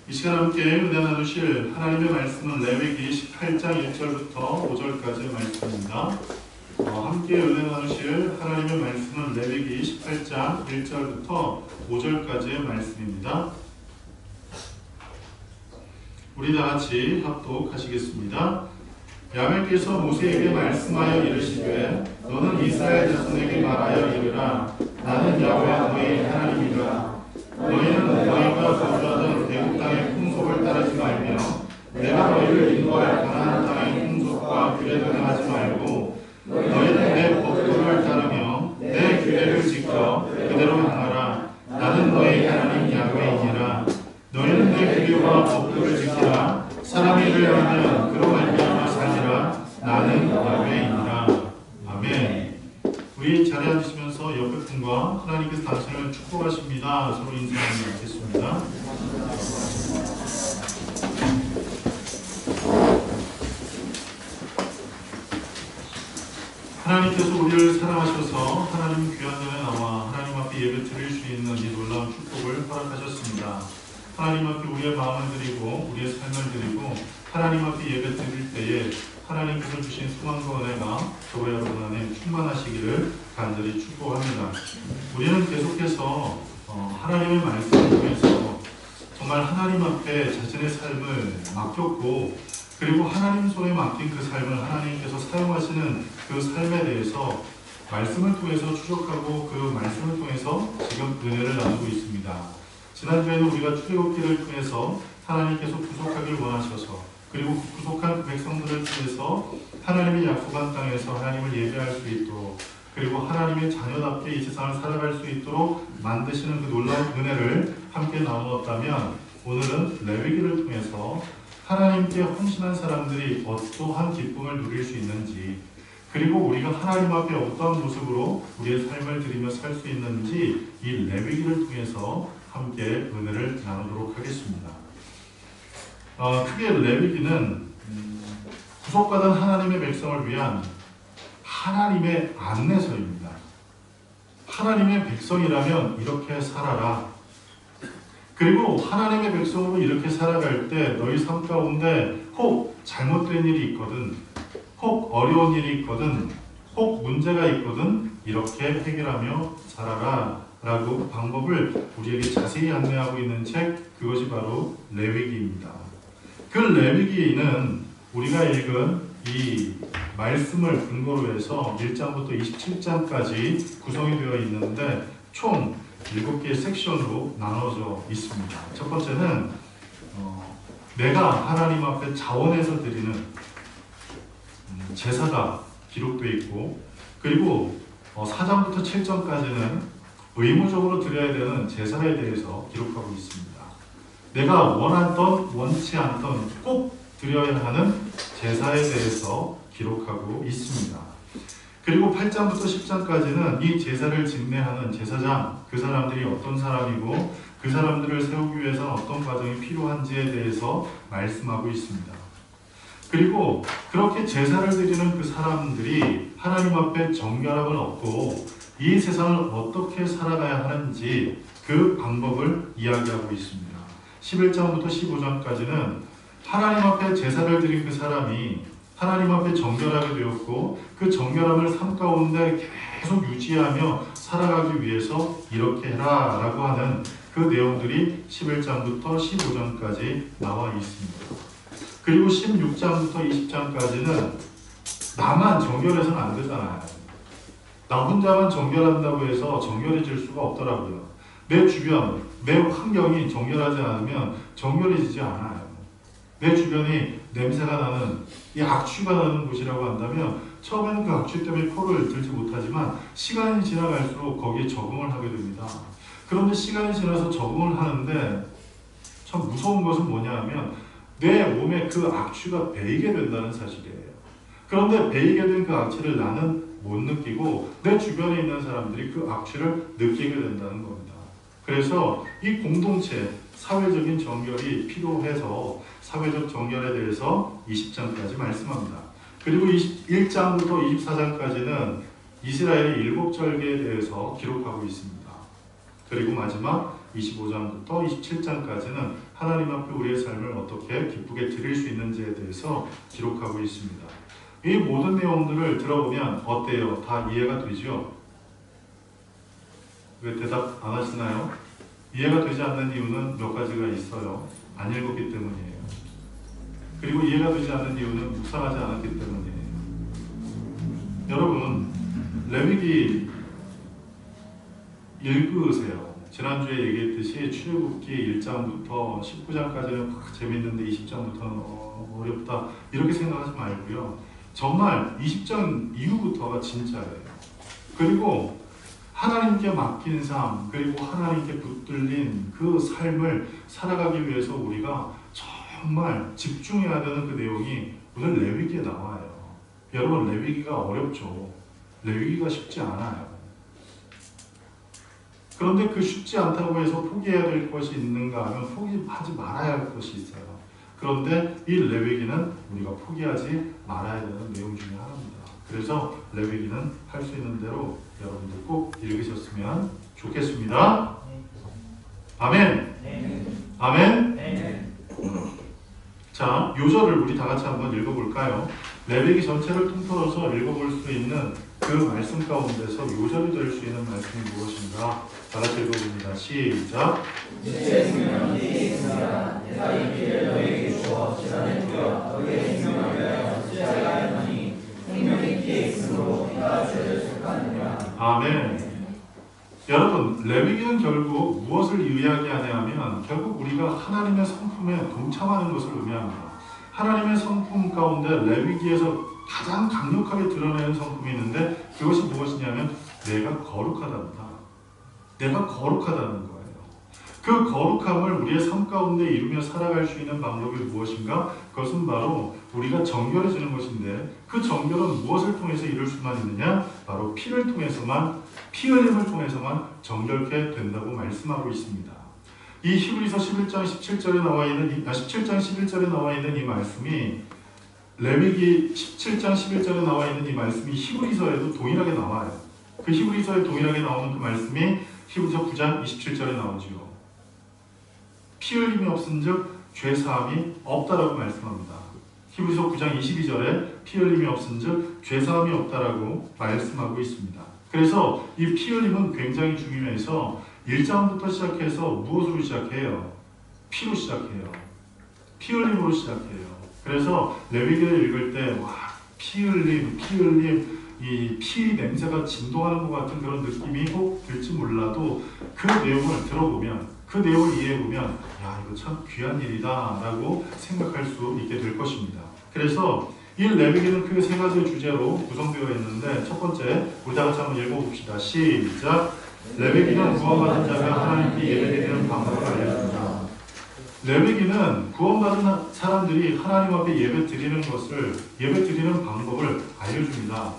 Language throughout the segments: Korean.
이 시간 함께 은혜 나누실 하나님의 말씀은 레위기 18장 1절부터 5절까지의 말씀입니다. 함께 은혜 나누실 하나님의 말씀은 레위기 18장 1절부터 5절까지의 말씀입니다. 우리 다같이 합독하시겠습니다. 야훼께서 모세에게 말씀하여 이르시되 너는 이스라엘 자손에게 말하여 이르라. 나는 야훼 너희 하나님이라. 너희는 너희가 거주하던 애굽 땅의 풍속을 따르지 말며 내가 너희를 인도할 가나안 땅의 풍속과 규례를 행하지 말고 너희는 내 법도를 따르며 내 규례를 지켜 그대로 행하라. 나는 너희 하나님 야훼이니라. 너희는 내 규례와 법도를 지키라. 사람이 일을 하면 그로 말미암아 살리라. 나는 야훼이니라. 아멘. 우리 자리에 앉으시면서 옆에 분과 하나님께서 당신을 축복하십니다. 서로 인사하며 하겠습니다. 하나님께서 우리를 사랑하셔서 하나님 귀한 전에 나와 하나님 앞에 예배 드릴 수 있는 이 놀라운 축복을 허락하셨습니다. 하나님 앞에 우리의 마음을 드리고 우리의 삶을 드리고 하나님 앞에 예배 드릴 때에 하나님께서 주신 소망과 은혜가 저와 여러분 안에 충만하시기를 간절히 축복합니다. 우리는 계속해서 하나님의 말씀을 통해서 정말 하나님 앞에 자신의 삶을 맡겼고 그리고 하나님 손에 맡긴 그 삶을 하나님께서 사용하시는 그 삶에 대해서 말씀을 통해서 추적하고 그 말씀을 통해서 지금 은혜를 나누고 있습니다. 지난주에는 우리가 출애굽기를 통해서 하나님께서 구속하길 원하셔서 그리고 구속한 백성들을 통해서 하나님의 약속한 땅에서 하나님을 예배할 수 있도록 그리고 하나님의 자녀답게 이 세상을 살아갈 수 있도록 만드시는 그 놀라운 은혜를 함께 나누었다면 오늘은 레위기를 통해서 하나님께 헌신한 사람들이 어떠한 기쁨을 누릴 수 있는지 그리고 우리가 하나님 앞에 어떠한 모습으로 우리의 삶을 드리며 살 수 있는지 이 레위기를 통해서 함께 은혜를 나누도록 하겠습니다. 크게 레위기는 구속받은 하나님의 백성을 위한 하나님의 안내서입니다. 하나님의 백성이라면 이렇게 살아라. 그리고 하나님의 백성으로 이렇게 살아갈 때 너희 삶 가운데 혹 잘못된 일이 있거든, 혹 어려운 일이 있거든, 혹 문제가 있거든 이렇게 해결하며 살아라 라고 방법을 우리에게 자세히 안내하고 있는 책, 그것이 바로 레위기입니다. 그 레위기는 우리가 읽은 이 말씀을 근거로 해서 1장부터 27장까지 구성이 되어 있는데 총 7개의 섹션으로 나눠져 있습니다. 첫 번째는 내가 하나님 앞에 자원해서 드리는 제사가 기록되어 있고 그리고 4장부터 7장까지는 의무적으로 드려야 되는 제사에 대해서 기록하고 있습니다. 내가 원하던 원치 않던 꼭 드려야 하는 제사에 대해서 기록하고 있습니다. 그리고 8장부터 10장까지는 이 제사를 직내하는 제사장, 그 사람들이 어떤 사람이고 그 사람들을 세우기 위해서는 어떤 과정이 필요한지에 대해서 말씀하고 있습니다. 그리고 그렇게 제사를 드리는 그 사람들이 하나님 앞에 정결함을 얻고 이 세상을 어떻게 살아가야 하는지 그 방법을 이야기하고 있습니다. 11장부터 15장까지는 하나님 앞에 제사를 드린 그 사람이 하나님 앞에 정결하게 되었고 그 정결함을 삶 가운데 계속 유지하며 살아가기 위해서 이렇게 해라 라고 하는 그 내용들이 11장부터 15장까지 나와 있습니다. 그리고 16장부터 20장까지는 나만 정결해서는 안 되잖아요. 나 혼자만 정결한다고 해서 정결해질 수가 없더라고요. 내 주변, 내 환경이 정결하지 않으면 정결해지지 않아요. 내 주변이 냄새가 나는, 이 악취가 나는 곳이라고 한다면 처음에는 그 악취 때문에 코를 들지 못하지만 시간이 지나갈수록 거기에 적응을 하게 됩니다. 그런데 시간이 지나서 적응을 하는데 참 무서운 것은 뭐냐 하면 내 몸에 그 악취가 배이게 된다는 사실이에요. 그런데 배이게 된 그 악취를 나는 못 느끼고 내 주변에 있는 사람들이 그 악취를 느끼게 된다는 겁니다. 그래서 이 공동체, 사회적인 정결이 필요해서 사회적 정결에 대해서 20장까지 말씀합니다. 그리고 21장부터 24장까지는 이스라엘의 7절기에 대해서 기록하고 있습니다. 그리고 마지막 25장부터 27장까지는 하나님 앞에 우리의 삶을 어떻게 기쁘게 드릴 수 있는지에 대해서 기록하고 있습니다. 이 모든 내용들을 들어보면 어때요? 다 이해가 되죠? 왜 대답 안 하시나요? 이해가 되지 않는 이유는 몇 가지가 있어요. 안 읽었기 때문이에요. 그리고 이해가 되지 않는 이유는 묵상하지 않았기 때문이에요. 여러분, 레위기 읽으세요. 지난주에 얘기했듯이 출애굽기 1장부터 19장까지는 재밌는데 20장부터는 어렵다 이렇게 생각하지 말고요. 정말 20장 이후부터가 진짜예요. 그리고 하나님께 맡긴 삶, 그리고 하나님께 붙들린 그 삶을 살아가기 위해서 우리가 정말 집중해야 되는 그 내용이 오늘 레위기에 나와요. 여러분, 레위기가 어렵죠. 레위기가 쉽지 않아요. 그런데 그 쉽지 않다고 해서 포기해야 될 것이 있는가 하면 포기하지 말아야 할 것이 있어요. 그런데 이 레위기는 우리가 포기하지 말아야 되는 내용 중에 하나입니다. 그래서 레위기는 할 수 있는 대로 여러분들 꼭 읽으셨으면 좋겠습니다. 아멘. 아멘. 자, 요절을 우리 다 같이 한번 읽어볼까요? 레위기 전체를 통틀어서 읽어볼 수 있는 그 말씀 가운데서 요절이 될 수 있는 말씀이 무엇인가? 다 같이 읽어봅니다. 시작. 이제 생명은 네게 있으나 내가 이 길을 너희에게 주어 지난해주여 너희의 생명을 위하여 쓰자가 하였나니 생명이 기에 있으므로 내가 죄를 속하느냐. 아멘. 여러분, 레위기는 결국 무엇을 이야기하냐 하면 결국 우리가 하나님의 성품에 동참하는 것을 의미합니다. 하나님의 성품 가운데 레위기에서 가장 강력하게 드러내는 성품이 있는데 그것이 무엇이냐면 내가 거룩하답니다. 내가 거룩하다는 거예요. 그 거룩함을 우리의 삶 가운데 이루며 살아갈 수 있는 방법이 무엇인가? 그것은 바로 우리가 정결해지는 것인데 그 정결은 무엇을 통해서 이룰 수만 있느냐? 바로 피를 통해서만, 피 흘림을 통해서만 정결케 된다고 말씀하고 있습니다. 이 히브리서 11장 17절에 나와 있는 17장 11절에 나와 있는 이 말씀이 레위기 17장 11절에 나와 있는 이 말씀이 히브리서에도 동일하게 나와요. 그 히브리서에 동일하게 나오는 그 말씀이 히브리서 9장 27절에 나오죠. 피 흘림이 없은즉 죄 사함이 없다라고 말씀합니다. 히브리서 9장 22절에 피 흘림이 없은즉 죄 사함이 없다라고 말씀하고 있습니다. 그래서 이 피 흘림은 굉장히 중요해서 1장부터 시작해서 무엇으로 시작해요? 피로 시작해요. 피 흘림으로 시작해요. 그래서 레위기를 읽을 때 피 흘림, 이 피 냄새가 진동하는 것 같은 그런 느낌이 혹 들지 몰라도 그 내용을 들어보면, 그 내용을 이해해보면 야, 이거 참 귀한 일이다 라고 생각할 수 있게 될 것입니다. 그래서 이 레위기는 크게 세 가지의 주제로 구성되어 있는데 첫 번째, 우리 다 같이 한번 읽어봅시다. 시작! 레위기는 구원받은 자가 하나님께 예배드리는 방법을 알려줍니다. 레위기는 구원받은 사람들이 하나님 앞에 예배드리는 방법을 알려줍니다.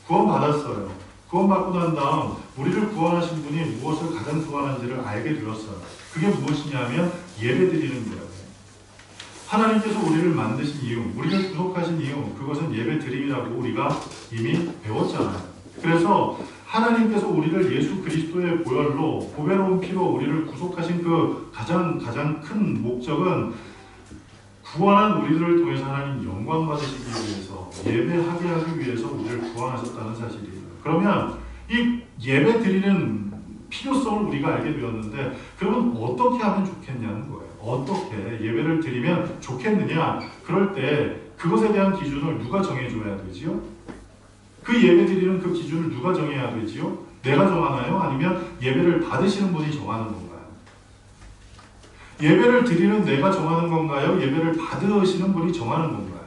구원받았어요. 구원받고 난 다음 우리를 구원하신 분이 무엇을 가장 좋아하는지를 알게 되었어요. 그게 무엇이냐면 예배드리는 거예요. 하나님께서 우리를 만드신 이유, 우리를 구속하신 이유, 그것은 예배드림이라고 우리가 이미 배웠잖아요. 그래서 하나님께서 우리를 예수 그리스도의 보혈로, 보배로운 피로 우리를 구속하신 그 가장 큰 목적은 구원한 우리들을 통해서 하나님 영광 받으시기 위해서, 예배하게 하기 위해서 우리를 구원하셨다는 사실이에요. 그러면 이 예배 드리는 필요성을 우리가 알게 되었는데, 그러면 어떻게 하면 좋겠냐는 거예요. 어떻게 예배를 드리면 좋겠느냐? 그럴 때 그것에 대한 기준을 누가 정해줘야 되지요? 그 예배 드리는 그 기준을 누가 정해야 되지요? 내가 정하나요? 아니면 예배를 받으시는 분이 정하는 건가요? 예배를 드리는 내가 정하는 건가요? 예배를 받으시는 분이 정하는 건가요?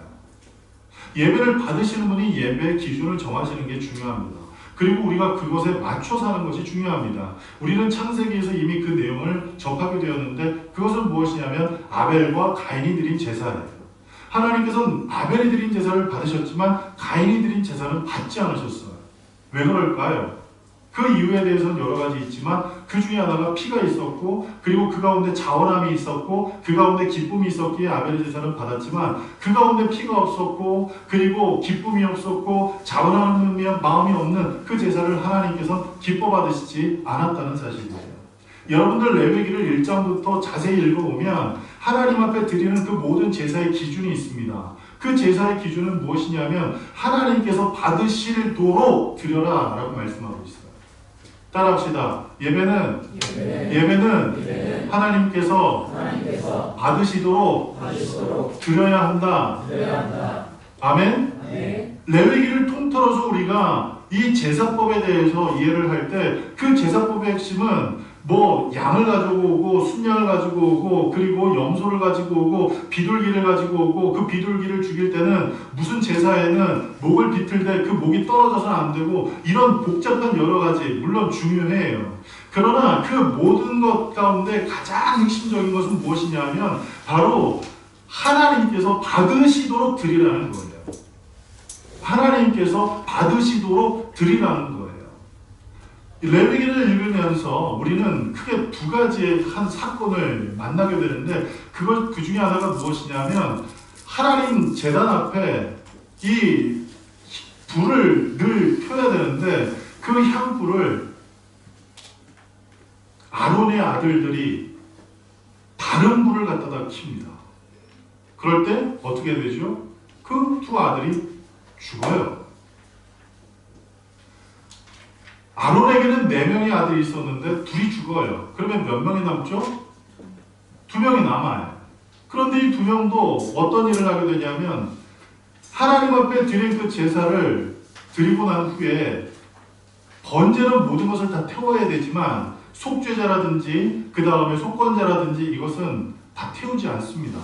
예배를 받으시는 분이 예배의 기준을 정하시는 게 중요합니다. 그리고 우리가 그것에 맞춰 사는 것이 중요합니다. 우리는 창세기에서 이미 그 내용을 접하게 되었는데 그것은 무엇이냐면 아벨과 가인이 드린 제사예요. 하나님께서는 아벨이 드린 제사를 받으셨지만 가인이 드린 제사는 받지 않으셨어요. 왜 그럴까요? 그 이유에 대해서는 여러 가지 있지만 그 중에 하나가 피가 있었고, 그리고 그 가운데 자원함이 있었고, 그 가운데 기쁨이 있었기에 아벨의 제사는 받았지만 그 가운데 피가 없었고, 그리고 기쁨이 없었고, 자원하는 마음이 없는 그 제사를 하나님께서는 기뻐 받으시지 않았다는 사실이에요. 여러분들 레위기를 1장부터 자세히 읽어보면 하나님 앞에 드리는 그 모든 제사의 기준이 있습니다. 그 제사의 기준은 무엇이냐면 하나님께서 받으시도록 드려라 라고 말씀하고 있어요. 따라합시다. 예배는 하나님께서 받으시도록 드려야 한다. 아멘? 레위기를 통틀어서 우리가 이 제사법에 대해서 이해를 할 때 그 제사법의 핵심은 뭐 양을 가지고 오고 순양을 가지고 오고 그리고 염소를 가지고 오고 비둘기를 가지고 오고 그 비둘기를 죽일 때는 무슨 제사에는 목을 비틀되 그 목이 떨어져서는 안 되고 이런 복잡한 여러 가지 물론 중요해요. 그러나 그 모든 것 가운데 가장 핵심적인 것은 무엇이냐면 바로 하나님께서 받으시도록 드리라는 거예요. 하나님께서 받으시도록 드리라는 거예요. 레위기를 읽으면서 우리는 크게 두 가지의 한 사건을 만나게 되는데 그 중에 하나가 무엇이냐면 하나님 제단 앞에 이 불을 늘 펴야 되는데 그 향불을 아론의 아들들이 다른 불을 갖다가 킵니다. 그럴 때 어떻게 되죠? 그 두 아들이 죽어요. 아론에게는 4명의 아들이 있었는데 둘이 죽어요. 그러면 몇 명이 남죠? 2명이 남아요. 그런데 이 2명도 어떤 일을 하게 되냐면 하나님 앞에 드린 그 제사를 드리고 난 후에 번제는 모든 것을 다 태워야 되지만 속죄자라든지 그 다음에 속건자라든지 이것은 다 태우지 않습니다.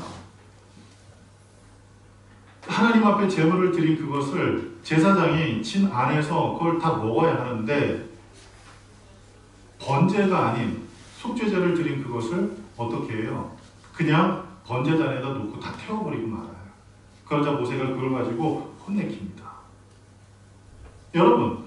하나님 앞에 제물을 드린 그것을 제사장이 진 안에서 그걸 다 먹어야 하는데 번제가 아닌 속죄제를 드린 그것을 어떻게 해요? 그냥 번제단에다 놓고 다 태워버리고 말아요. 그러자 모세가 그걸 가지고 혼내킵니다. 여러분,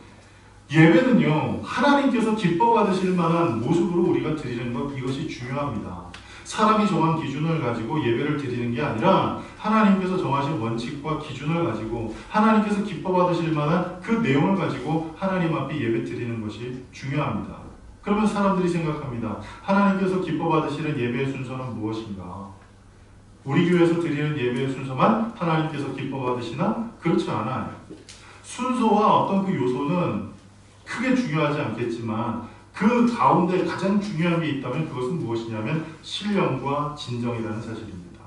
예배는요 하나님께서 기뻐 받으실 만한 모습으로 우리가 드리는 것, 이것이 중요합니다. 사람이 정한 기준을 가지고 예배를 드리는 게 아니라 하나님께서 정하신 원칙과 기준을 가지고 하나님께서 기뻐 받으실 만한 그 내용을 가지고 하나님 앞에 예배 드리는 것이 중요합니다. 그러면 사람들이 생각합니다. 하나님께서 기뻐 받으시는 예배의 순서는 무엇인가? 우리 교회에서 드리는 예배의 순서만 하나님께서 기뻐 받으시나? 그렇지 않아요. 순서와 어떤 그 요소는 크게 중요하지 않겠지만 그 가운데 가장 중요한 게 있다면 그것은 무엇이냐면 신령과 진정이라는 사실입니다.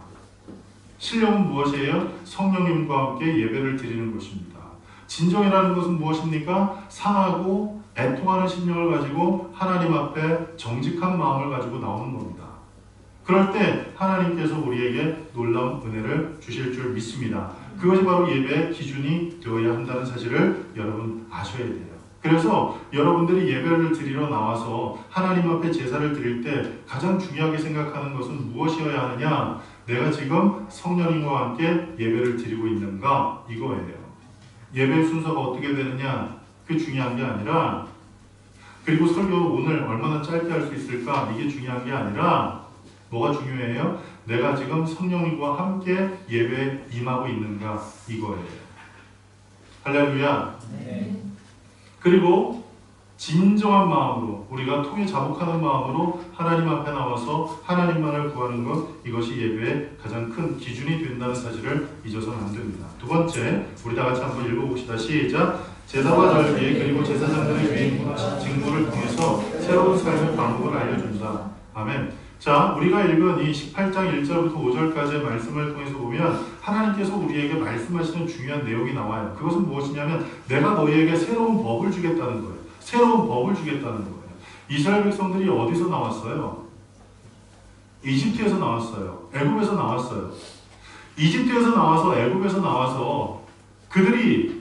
신령은 무엇이에요? 성령님과 함께 예배를 드리는 것입니다. 진정이라는 것은 무엇입니까? 상하고 애통하는 심령을 가지고 하나님 앞에 정직한 마음을 가지고 나오는 겁니다. 그럴 때 하나님께서 우리에게 놀라운 은혜를 주실 줄 믿습니다. 그것이 바로 예배의 기준이 되어야 한다는 사실을 여러분 아셔야 돼요. 그래서 여러분들이 예배를 드리러 나와서 하나님 앞에 제사를 드릴 때 가장 중요하게 생각하는 것은 무엇이어야 하느냐? 내가 지금 성령님과 함께 예배를 드리고 있는가? 이거예요. 예배 순서가 어떻게 되느냐? 그게 중요한 게 아니라, 그리고 설교 오늘 얼마나 짧게 할 수 있을까? 이게 중요한 게 아니라 뭐가 중요해요? 내가 지금 성령님과 함께 예배에 임하고 있는가? 이거예요. 할렐루야. 네. 그리고 진정한 마음으로 우리가 통해 자복하는 마음으로 하나님 앞에 나와서 하나님만을 구하는 것, 이것이 예배의 가장 큰 기준이 된다는 사실을 잊어서는 안 됩니다. 두 번째, 우리 다 같이 한번 읽어봅시다. 시작. 제사와 절기 그리고 제사장들의 직무를 통해서 새로운 삶의 방법을 알려준다. 아멘. 자, 우리가 읽은 이 18장 1절부터 5절까지의 말씀을 통해서 보면 하나님께서 우리에게 말씀하시는 중요한 내용이 나와요. 그것은 무엇이냐면 내가 너희에게 새로운 법을 주겠다는 거예요. 새로운 법을 주겠다는 거예요. 이스라엘 백성들이 어디서 나왔어요? 이집트에서 나왔어요. 애굽에서 나왔어요. 이집트에서 나와서 애굽에서 나와서 그들이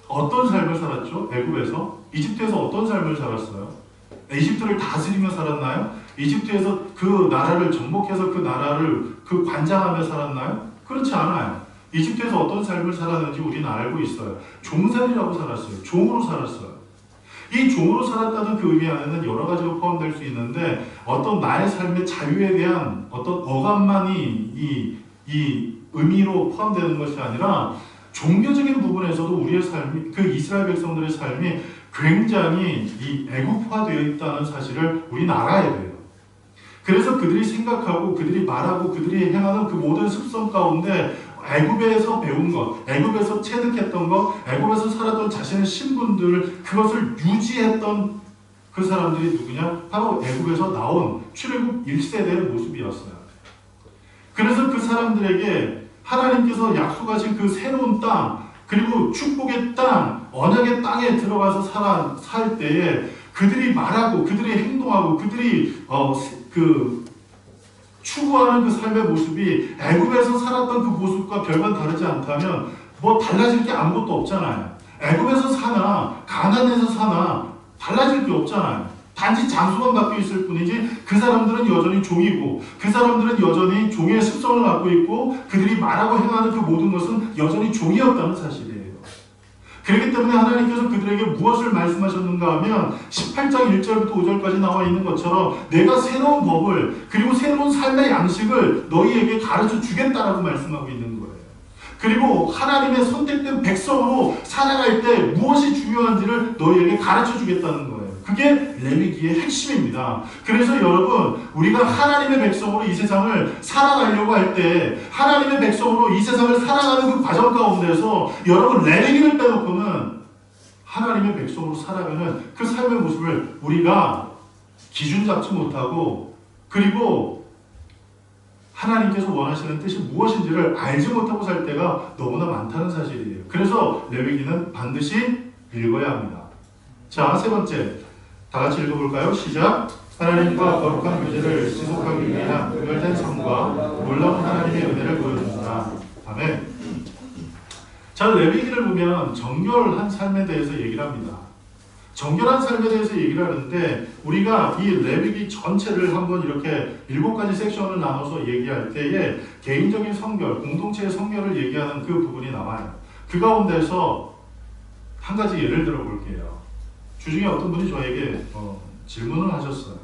어떤 삶을 살았죠? 애굽에서? 이집트에서 어떤 삶을 살았어요? 이집트를 다스리며 살았나요? 이집트에서 그 나라를 정복해서 그 나라를 관장하며 살았나요? 그렇지 않아요. 이집트에서 어떤 삶을 살았는지 우리는 알고 있어요. 종살이라고 살았어요. 종으로 살았어요. 이 종으로 살았다는 그 의미 안에는 여러 가지가 포함될 수 있는데 어떤 나의 삶의 자유에 대한 어떤 어감만이 이 의미로 포함되는 것이 아니라 종교적인 부분에서도 우리의 삶이, 그 이스라엘 백성들의 삶이 굉장히 이 애국화되어 있다는 사실을 우리는 알아야 돼요. 그래서 그들이 생각하고 그들이 말하고 그들이 행하는 그 모든 습성 가운데 애굽에서 배운 것, 애굽에서 체득했던 것, 애굽에서 살았던 자신의 신분들, 그것을 유지했던 그 사람들이 누구냐? 바로 애굽에서 나온 출애굽 1세대의 모습이었어요. 그래서 그 사람들에게 하나님께서 약속하신 그 새로운 땅, 그리고 축복의 땅, 언약의 땅에 들어가서 살 때에 그들이 말하고 그들이 행동하고 그들이 추구하는 그 삶의 모습이 애굽에서 살았던 그 모습과 별반 다르지 않다면 뭐 달라질 게 아무것도 없잖아요. 애굽에서 사나 가나안에서 사나 달라질 게 없잖아요. 단지 장소만 바뀌어 있을 뿐이지 그 사람들은 여전히 종이고 그 사람들은 여전히 종의 습성을 갖고 있고 그들이 말하고 행하는 그 모든 것은 여전히 종이었다는 사실이에요. 그렇기 때문에 하나님께서 그들에게 무엇을 말씀하셨는가 하면 18장 1절부터 5절까지 나와 있는 것처럼 내가 새로운 법을 그리고 새로운 삶의 양식을 너희에게 가르쳐 주겠다라고 말씀하고 있는 거예요. 그리고 하나님의 선택된 백성으로 살아갈 때 무엇이 중요한지를 너희에게 가르쳐 주겠다는 거예요. 그게 레위기의 핵심입니다. 그래서 여러분, 우리가 하나님의 백성으로 이 세상을 살아가려고 할 때 하나님의 백성으로 이 세상을 살아가는 그 과정 가운데서 여러분 레위기를 빼놓고는 하나님의 백성으로 살아가는 그 삶의 모습을 우리가 기준 잡지 못하고 그리고 하나님께서 원하시는 뜻이 무엇인지를 알지 못하고 살 때가 너무나 많다는 사실이에요. 그래서 레위기는 반드시 읽어야 합니다. 자, 세 번째. 다 같이 읽어볼까요? 시작! 하나님과 거룩한 교제를 지속하기 위한 구별된 삶과 놀라운 하나님의 은혜를 보여주시라. 아멘. 자, 레위기를 보면 정결한 삶에 대해서 얘기를 합니다. 정결한 삶에 대해서 얘기를 하는데 우리가 이 레위기 전체를 한번 이렇게 7가지 섹션을 나눠서 얘기할 때에 개인적인 성결, 공동체의 성결을 얘기하는 그 부분이 나와요. 그 가운데서 한 가지 예를 들어 볼게요. 주중에 어떤 분이 저에게 질문을 하셨어요.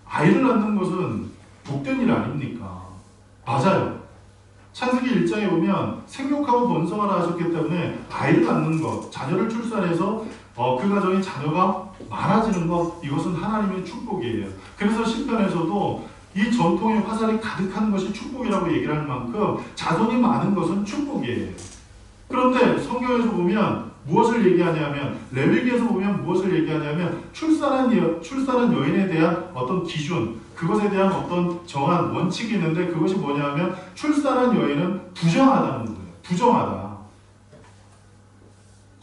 아이를 낳는 것은 복된 일 아닙니까? 맞아요. 창세기 1장에 보면 생육하고 번성하라 하셨기 때문에 아이를 낳는 것, 자녀를 출산해서 그 가정의 자녀가 많아지는 것, 이것은 하나님의 축복이에요. 그래서 시편에서도 이 전통의 화살이 가득한 것이 축복이라고 얘기를 할 만큼 자손이 많은 것은 축복이에요. 그런데 성경에서 보면 무엇을 얘기하냐면 레위기에서 보면 무엇을 얘기하냐면 출산한 여인에 대한 어떤 기준, 그것에 대한 어떤 정한 원칙이 있는데 그것이 뭐냐면 출산한 여인은 부정하다는 거예요. 부정하다.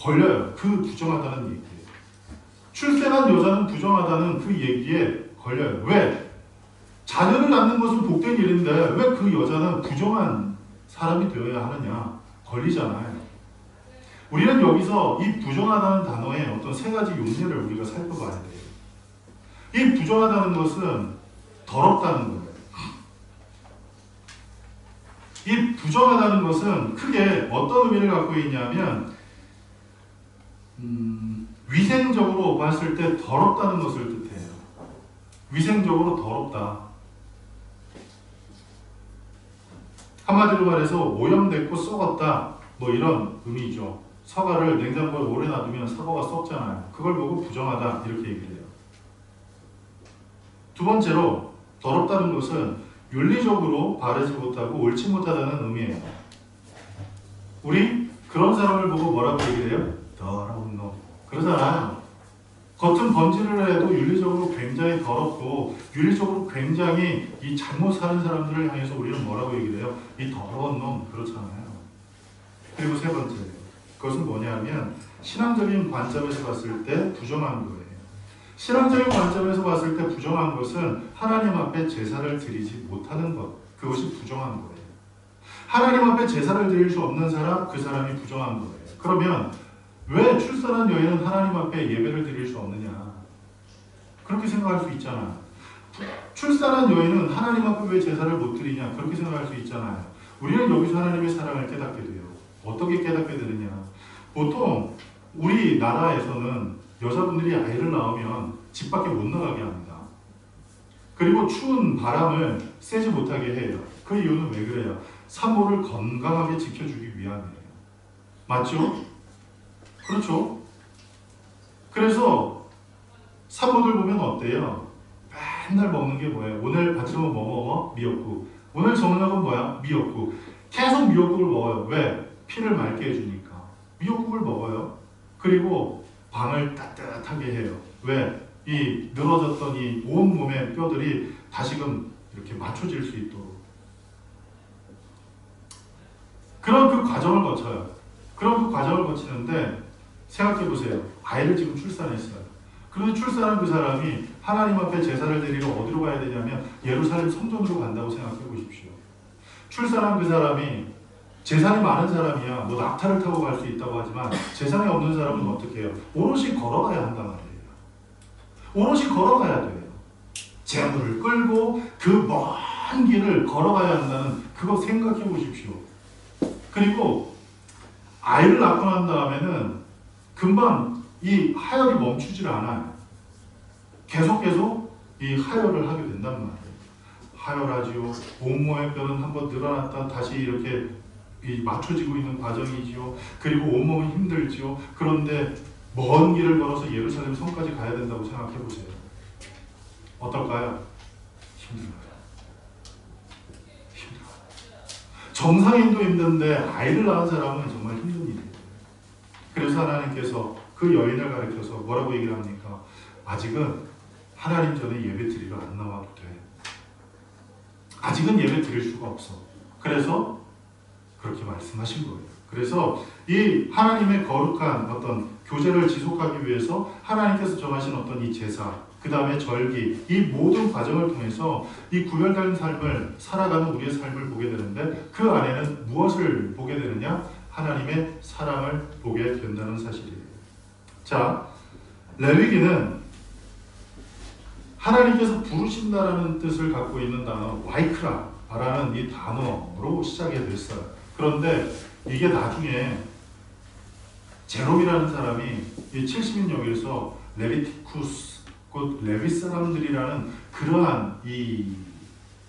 걸려요. 그 부정하다는 얘기예요. 출생한 여자는 부정하다는 그 얘기에 걸려요. 왜? 자녀를 낳는 것은 복된 일인데 왜 그 여자는 부정한 사람이 되어야 하느냐? 걸리잖아요. 우리는 여기서 이 부정하다는 단어의 어떤 3가지 용례를 우리가 살펴봐야 돼요. 이 부정하다는 것은 더럽다는 거예요. 이 부정하다는 것은 크게 어떤 의미를 갖고 있냐면 위생적으로 봤을 때 더럽다는 것을 뜻해요. 위생적으로 더럽다. 한마디로 말해서 오염됐고 썩었다. 뭐 이런 의미죠. 사과를 냉장고에 오래 놔두면 사과가 썩잖아요. 그걸 보고 부정하다 이렇게 얘기를 해요. 두 번째로 더럽다는 것은 윤리적으로 바르지 못하고 옳지 못하다는 의미예요. 우리 그런 사람을 보고 뭐라고 얘기를 해요? 더러운 놈. 그러잖아요. 겉은 번지를 해도 윤리적으로 굉장히 더럽고 윤리적으로 굉장히 이 잘못 사는 사람들을 향해서 우리는 뭐라고 얘기를 해요? 이 더러운 놈. 그렇잖아요. 그리고 세 번째, 그것은 뭐냐면 신앙적인 관점에서 봤을 때 부정한 거예요. 신앙적인 관점에서 봤을 때 부정한 것은 하나님 앞에 제사를 드리지 못하는 것, 그것이 부정한 거예요. 하나님 앞에 제사를 드릴 수 없는 사람, 그 사람이 부정한 거예요. 그러면 왜 출산한 여인은 하나님 앞에 예배를 드릴 수 없느냐? 그렇게 생각할 수 있잖아요. 출산한 여인은 하나님 앞에 왜 제사를 못 드리냐? 그렇게 생각할 수 있잖아요. 우리는 여기서 하나님의 사랑을 깨닫게 돼요. 어떻게 깨닫게 되느냐? 보통 우리나라에서는 여자분들이 아이를 낳으면 집 밖에 못 나가게 합니다. 그리고 추운 바람을 쐬지 못하게 해요. 그 이유는 왜 그래요? 산모를 건강하게 지켜주기 위함이에요. 맞죠? 그렇죠? 그래서 사모들 보면 어때요? 맨날 먹는 게 뭐예요? 오늘 아침은 뭐 먹어? 미역국. 오늘 저녁은 뭐야? 미역국. 계속 미역국을 먹어요. 왜? 피를 맑게 해주니까. 미역국을 먹어요. 그리고 방을 따뜻하게 해요. 왜? 이 늘어졌던 이 온몸의 뼈들이 다시금 이렇게 맞춰질 수 있도록. 그런 그 과정을 거쳐요. 그런 그 과정을 거치는데 생각해 보세요. 아이를 지금 출산했어요. 그런데 출산한 그 사람이 하나님 앞에 제사를 드리러 어디로 가야 되냐면 예루살렘 성전으로 간다고 생각해 보십시오. 출산한 그 사람이 재산이 많은 사람이야 뭐 낙타를 타고 갈 수 있다고 하지만 재산이 없는 사람은 어떻게 해요? 오롯이 걸어가야 한단 말이에요. 오롯이 걸어가야 돼요. 재물을 끌고 그 먼 길을 걸어가야 한다는 그거 생각해 보십시오. 그리고 아이를 낳고 난 다음에는 금방 이 하혈이 멈추질 않아요. 계속 이 하혈을 하게 된단 말이에요. 하혈하지요. 온몸의 뼈는 한번 늘어났다 다시 이렇게 맞춰지고 있는 과정이지요. 그리고 온몸은 힘들지요. 그런데 먼 길을 걸어서 예루살렘 성까지 가야 된다고 생각해 보세요. 어떨까요? 힘들어요. 정상인도 힘든데 아이를 낳은 사람은 정말 힘든 일이에요. 그래서 하나님께서 그 여인을 가리켜서 뭐라고 얘기를 합니까? 아직은 하나님 전에 예배 드리러 안 나와도 돼. 아직은 예배 드릴 수가 없어. 그래서 그렇게 말씀하신 거예요. 그래서 이 하나님의 거룩한 어떤 교제를 지속하기 위해서 하나님께서 정하신 어떤 이 제사, 그 다음에 절기, 이 모든 과정을 통해서 이 구별된 삶을 살아가는 우리의 삶을 보게 되는데 그 안에는 무엇을 보게 되느냐? 하나님의 사랑을 보게 된다는 사실이에요. 자, 레위기는 하나님께서 부르신다라는 뜻을 갖고 있는 단어 와이크라라는 이 단어로 시작이 됐어요. 그런데 이게 나중에 제롬이라는 사람이 이 70인역에서 레비티쿠스 곧 레위 사람들이라는 그러한 이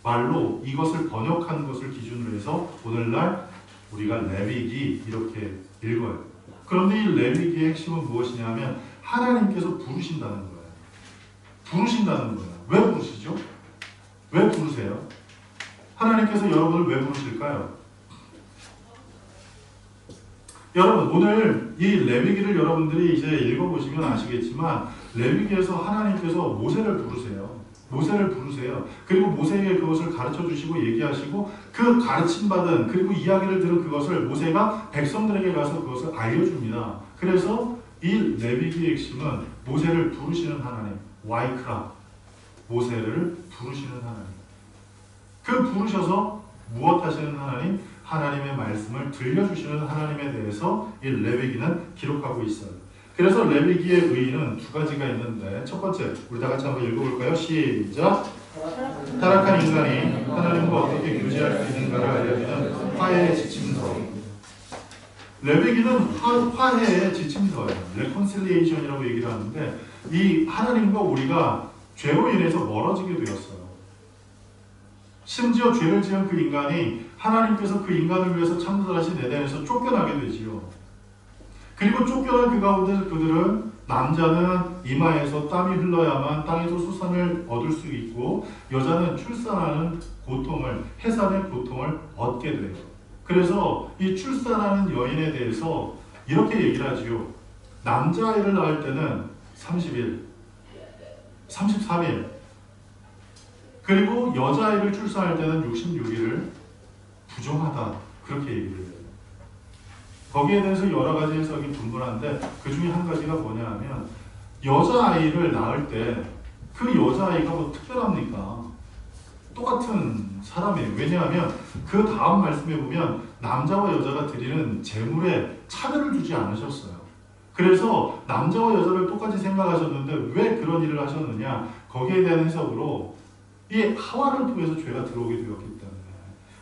말로 이것을 번역한 것을 기준으로 해서 오늘날 우리가 레위기 이렇게 읽어요. 그런데 이 레위기의 핵심은 무엇이냐면 하나님께서 부르신다는 거예요. 부르신다는 거예요. 왜 부르시죠? 왜 부르세요? 하나님께서 여러분을 왜 부르실까요? 여러분 오늘 이 레위기를 여러분들이 이제 읽어보시면 아시겠지만 레위기에서 하나님께서 모세를 부르세요. 모세를 부르세요. 그리고 모세에게 그것을 가르쳐 주시고 얘기하시고 그 가르침 받은 그리고 이야기를 들은 그것을 모세가 백성들에게 가서 그것을 알려줍니다. 그래서 이 레위기의 핵심은 모세를 부르시는 하나님, 와이크라, 모세를 부르시는 하나님. 그 부르셔서 무엇 하시는 하나님? 하나님의 말씀을 들려주시는 하나님에 대해서 이 레위기는 기록하고 있어요. 그래서 레위기의 의의는 두 가지가 있는데 첫 번째, 우리 다 같이 한번 읽어볼까요? 시작! 타락한 인간이 하나님과 어떻게 교제할 수 있는가를 알려주는 화해의 지침서. 레위기는 화해의 지침서예요. 레콘실리에이션이라고 얘기를 하는데 이 하나님과 우리가 죄로 인해서 멀어지게 되었어요. 심지어 죄를 지은 그 인간이 하나님께서 그 인간을 위해서 창조하신 에덴에서 쫓겨나게 되지요. 그리고 쫓겨난 그 가운데 그들은 남자는 이마에서 땀이 흘러야만 땅에서 수산을 얻을 수 있고 여자는 출산하는 고통을, 해산의 고통을 얻게 돼요. 그래서 이 출산하는 여인에 대해서 이렇게 얘기를 하지요. 남자아이를 낳을 때는 30일, 33일, 그리고 여자아이를 출산할 때는 66일을 부정하다. 그렇게 얘기를 해요. 거기에 대해서 여러 가지 해석이 분분한데 그 중에 한 가지가 뭐냐 하면 여자아이를 낳을 때 그 여자아이가 뭐 특별합니까? 똑같은 사람이에요. 왜냐하면 그 다음 말씀에 보면 남자와 여자가 드리는 제물에 차별을 두지 않으셨어요. 그래서 남자와 여자를 똑같이 생각하셨는데 왜 그런 일을 하셨느냐? 거기에 대한 해석으로 이 하와를 통해서 죄가 들어오게 되었기 때문에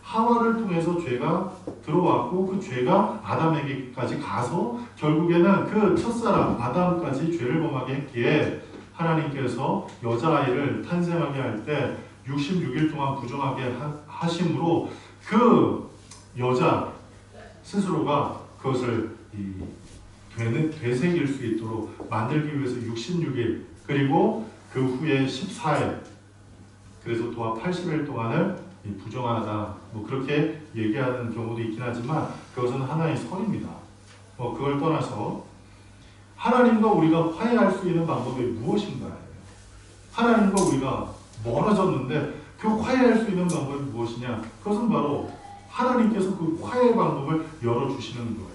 하와를 통해서 죄가 들어왔고 그 죄가 아담에게까지 가서 결국에는 그 첫사람 아담까지 죄를 범하게 했기에 하나님께서 여자아이를 탄생하게 할 때 66일 동안 부정하게 하심으로 그 여자 스스로가 그것을 되새길 수 있도록 만들기 위해서 66일 그리고 그 후에 14일 그래서 도합 80일 동안을 부정하다 뭐 그렇게 얘기하는 경우도 있긴 하지만 그것은 하나의 설입니다. 뭐 그걸 떠나서 하나님과 우리가 화해할 수 있는 방법이 무엇인가요? 하나님과 우리가 멀어졌는데 그 화해할 수 있는 방법이 무엇이냐? 그것은 바로 하나님께서 그 화해 방법을 열어주시는 거예요.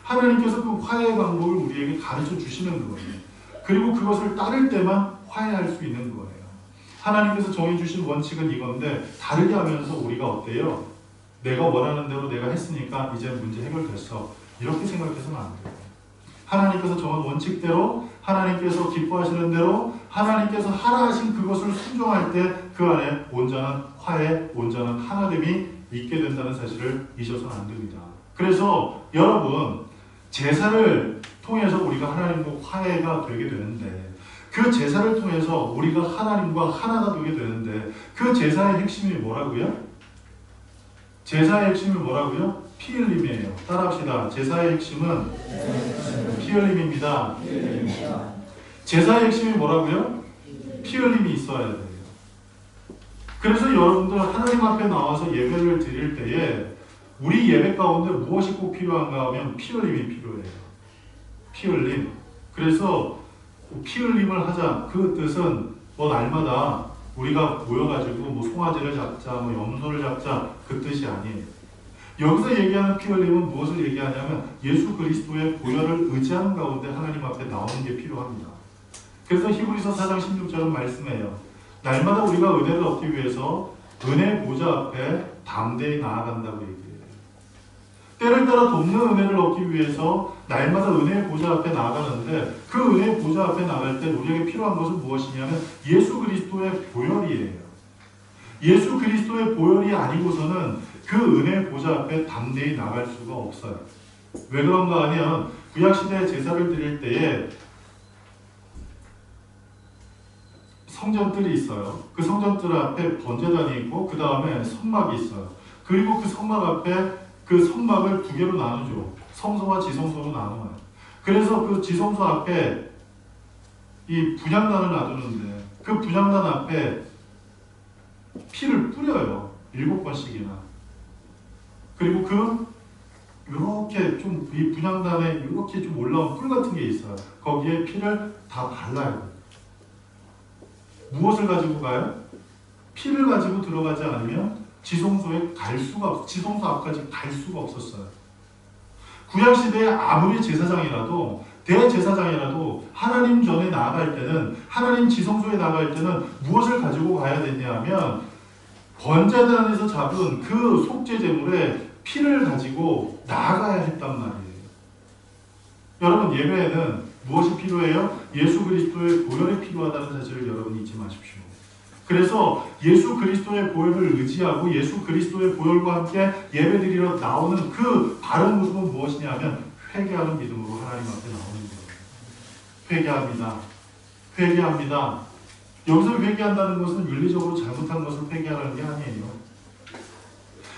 하나님께서 그 화해 방법을 우리에게 가르쳐 주시는 거예요. 그리고 그것을 따를 때만 화해할 수 있는 거예요. 하나님께서 정해주신 원칙은 이건데 다르게 하면서 우리가 어때요? 내가 원하는 대로 내가 했으니까 이제 문제 해결됐어. 이렇게 생각해서는 안 돼요. 하나님께서 정한 원칙대로 하나님께서 기뻐하시는 대로 하나님께서 하라 하신 그것을 순종할 때 그 안에 온전한 화해, 온전한 하나됨이 있게 된다는 사실을 잊어서는 안 됩니다. 그래서 여러분 제사를 통해서 우리가 하나님과 화해가 되게 되는데 그 제사를 통해서 우리가 하나님과 하나가 되게 되는데 그 제사의 핵심이 뭐라고요? 제사의 핵심이 뭐라고요? 피 흘림이에요. 따라합시다. 제사의 핵심은 피 흘림입니다. 제사의 핵심이 뭐라고요? 피 흘림이 있어야 돼요. 그래서 여러분들 하나님 앞에 나와서 예배를 드릴 때에 우리 예배 가운데 무엇이 꼭 필요한가 하면 피 흘림이 필요해요. 피 흘림. 그래서 피 흘림을 하자. 그 뜻은 뭐 날마다 우리가 모여가지고 뭐 송아지를 잡자, 뭐 염소를 잡자 그 뜻이 아니에요. 여기서 얘기하는 피 흘림은 무엇을 얘기하냐면 예수 그리스도의 보혈을 의지하는 가운데 하나님 앞에 나오는 게 필요합니다. 그래서 히브리서 4장 16절은 말씀해요. 날마다 우리가 은혜를 얻기 위해서 은혜 보좌 앞에 담대히 나아간다고 얘기해요. 때를 따라 돕는 은혜를 얻기 위해서 날마다 은혜의 보좌 앞에 나아가는데 그 은혜의 보좌 앞에 나갈 때 우리에게 필요한 것은 무엇이냐면 예수 그리스도의 보혈이에요. 예수 그리스도의 보혈이 아니고서는 그 은혜의 보좌 앞에 담대히 나갈 수가 없어요. 왜 그런가 하면 구약시대에 제사를 드릴 때에 성전들이 있어요. 그 성전들 앞에 번제단이 있고 그 다음에 성막이 있어요. 그리고 그 성막 앞에 그 성막을 두 개로 나누죠. 성소와 지성소로 나눠요. 그래서 그 지성소 앞에 이 분향단을 놔두는데 그 분향단 앞에 피를 뿌려요. 7번씩이나. 그리고 이렇게 좀 이 분향단에 이렇게 좀 올라온 뿔 같은 게 있어요. 거기에 피를 다 발라요. 무엇을 가지고 가요? 피를 가지고 들어가지 않으면 지성소에 갈 수가 없어. 지성소 앞까지 갈 수가 없었어요. 구약시대에 아무리 제사장이라도 대제사장이라도 하나님 전에 나아갈 때는 하나님 지성소에 나아갈 때는 무엇을 가지고 가야 되냐면 번제단에서 잡은 그 속죄 제물에 피를 가지고 나아가야 했단 말이에요. 여러분 예배에는 무엇이 필요해요? 예수 그리스도의 보혈이 필요하다는 사실을 여러분이 잊지 마십시오. 그래서 예수 그리스도의 보혈을 의지하고 예수 그리스도의 보혈과 함께 예배드리러 나오는 그 바른 모습은 무엇이냐 하면 회개하는 믿음으로 하나님 앞에 나오는 거예요. 회개합니다. 회개합니다. 여기서 회개한다는 것은 윤리적으로 잘못한 것을 회개하라는 게 아니에요.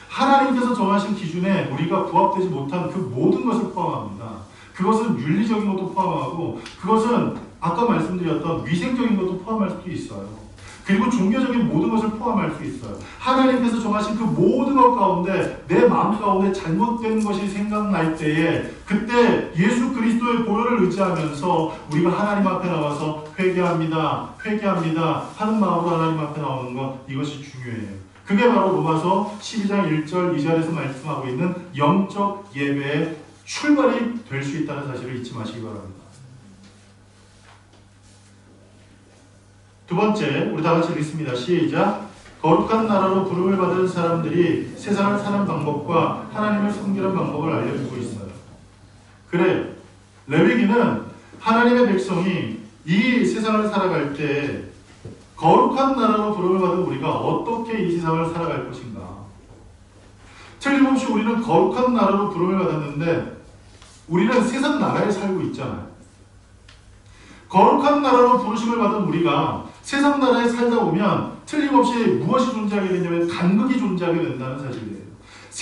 하나님께서 정하신 기준에 우리가 부합되지 못한 그 모든 것을 포함합니다. 그것은 윤리적인 것도 포함하고 그것은 아까 말씀드렸던 위생적인 것도 포함할 수도 있어요. 그리고 종교적인 모든 것을 포함할 수 있어요. 하나님께서 정하신 그 모든 것 가운데 내 마음 가운데 잘못된 것이 생각날 때에 그때 예수 그리스도의 보혈을 의지하면서 우리가 하나님 앞에 나와서 회개합니다. 회개합니다. 하는 마음으로 하나님 앞에 나오는 것 이것이 중요해요. 그게 바로 로마서 12장 1절 2절에서 말씀하고 있는 영적 예배의 출발이 될 수 있다는 사실을 잊지 마시기 바랍니다. 두 번째, 우리 다 같이 읽습니다. 시작. 거룩한 나라로 부름을 받은 사람들이 세상을 사는 방법과 하나님을 섬기는 방법을 알려주고 있어요. 그래, 레위기는 하나님의 백성이 이 세상을 살아갈 때 거룩한 나라로 부름을 받은 우리가 어떻게 이 세상을 살아갈 것인가. 틀림없이 우리는 거룩한 나라로 부름을 받았는데 우리는 세상 나라에 살고 있잖아요. 거룩한 나라로 부르심을 받은 우리가 세상 나라에 살다 보면 틀림없이 무엇이 존재하게 되냐면 간극이 존재하게 된다는 사실이에요.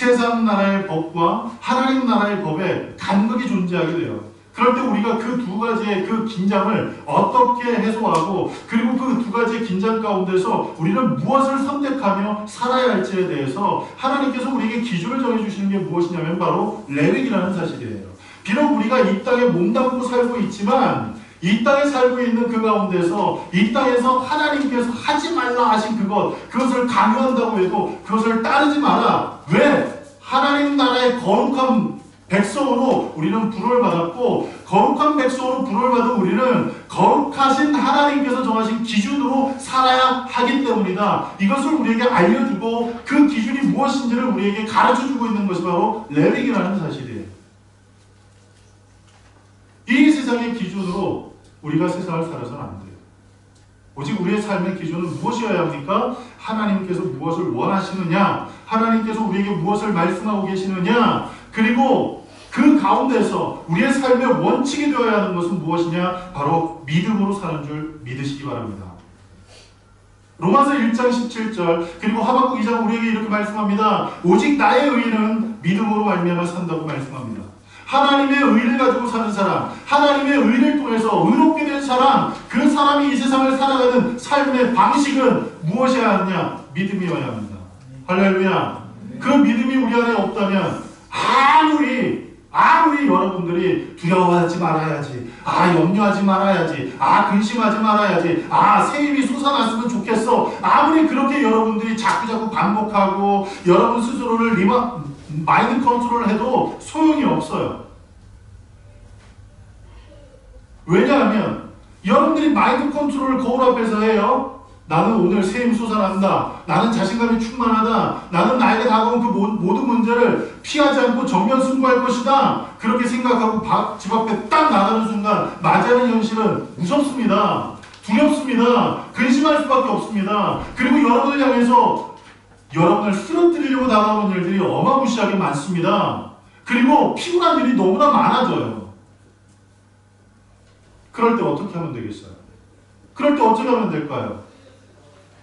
세상 나라의 법과 하나님 나라의 법에 간극이 존재하게 돼요. 그럴 때 우리가 그 두 가지의 그 긴장을 어떻게 해소하고 그리고 그 두 가지의 긴장 가운데서 우리는 무엇을 선택하며 살아야 할지에 대해서 하나님께서 우리에게 기준을 정해주시는 게 무엇이냐면 바로 레위기라는 사실이에요. 비록 우리가 이 땅에 몸담고 살고 있지만 이 땅에 살고 있는 그 가운데서 이 땅에서 하나님께서 하지 말라 하신 그것을 강요한다고 해도 그것을 따르지 마라. 왜? 하나님 나라의 거룩한 백성으로 우리는 부름을 받았고 거룩한 백성으로 부름을 받은 우리는 거룩하신 하나님께서 정하신 기준으로 살아야 하기 때문이다. 이것을 우리에게 알려주고 그 기준이 무엇인지를 우리에게 가르쳐주고 있는 것이 바로 레위기라는 사실이에요. 이 세상의 기준으로 우리가 세상을 살아서는 안 돼요. 오직 우리의 삶의 기준은 무엇이어야 합니까? 하나님께서 무엇을 원하시느냐, 하나님께서 우리에게 무엇을 말씀하고 계시느냐, 그리고 그 가운데서 우리의 삶의 원칙이 되어야 하는 것은 무엇이냐? 바로 믿음으로 사는 줄 믿으시기 바랍니다. 로마서 1장 17절 그리고 하박국 2장 우리에게 이렇게 말씀합니다. 오직 나의 의는 믿음으로 말미암아 산다고 말씀합니다. 하나님의 의를 가지고 사는 사람, 하나님의 의를 통해서 의롭게 된 사람, 그 사람이 이 세상을 살아가는 삶의 방식은 무엇이어야 하느냐? 믿음이어야 합니다. 할렐루야. 그 믿음이 우리 안에 없다면 아무리 여러분들이 두려워하지 말아야지, 염려하지 말아야지, 근심하지 말아야지, 새 힘이 솟아났으면 좋겠어, 아무리 그렇게 여러분들이 자꾸 반복하고 여러분 스스로를 마인드 컨트롤을 해도 소용이 없어요. 왜냐하면 여러분들이 마인드 컨트롤을 거울 앞에서 해요. 나는 오늘 새 힘 솟아난다. 나는 자신감이 충만하다. 나는 나에게 다가온 그 모든 문제를 피하지 않고 정면 승부할 것이다. 그렇게 생각하고 집 앞에 딱 나가는 순간 맞이하는 현실은 무섭습니다. 두렵습니다. 근심할 수밖에 없습니다. 그리고 여러분을 향해서 여러분을 쓰러뜨리려고 다가오는 일들이 어마무시하게 많습니다. 그리고 피곤한 일이 너무나 많아져요. 그럴 때 어떻게 하면 되겠어요? 그럴 때 어떻게 하면 될까요?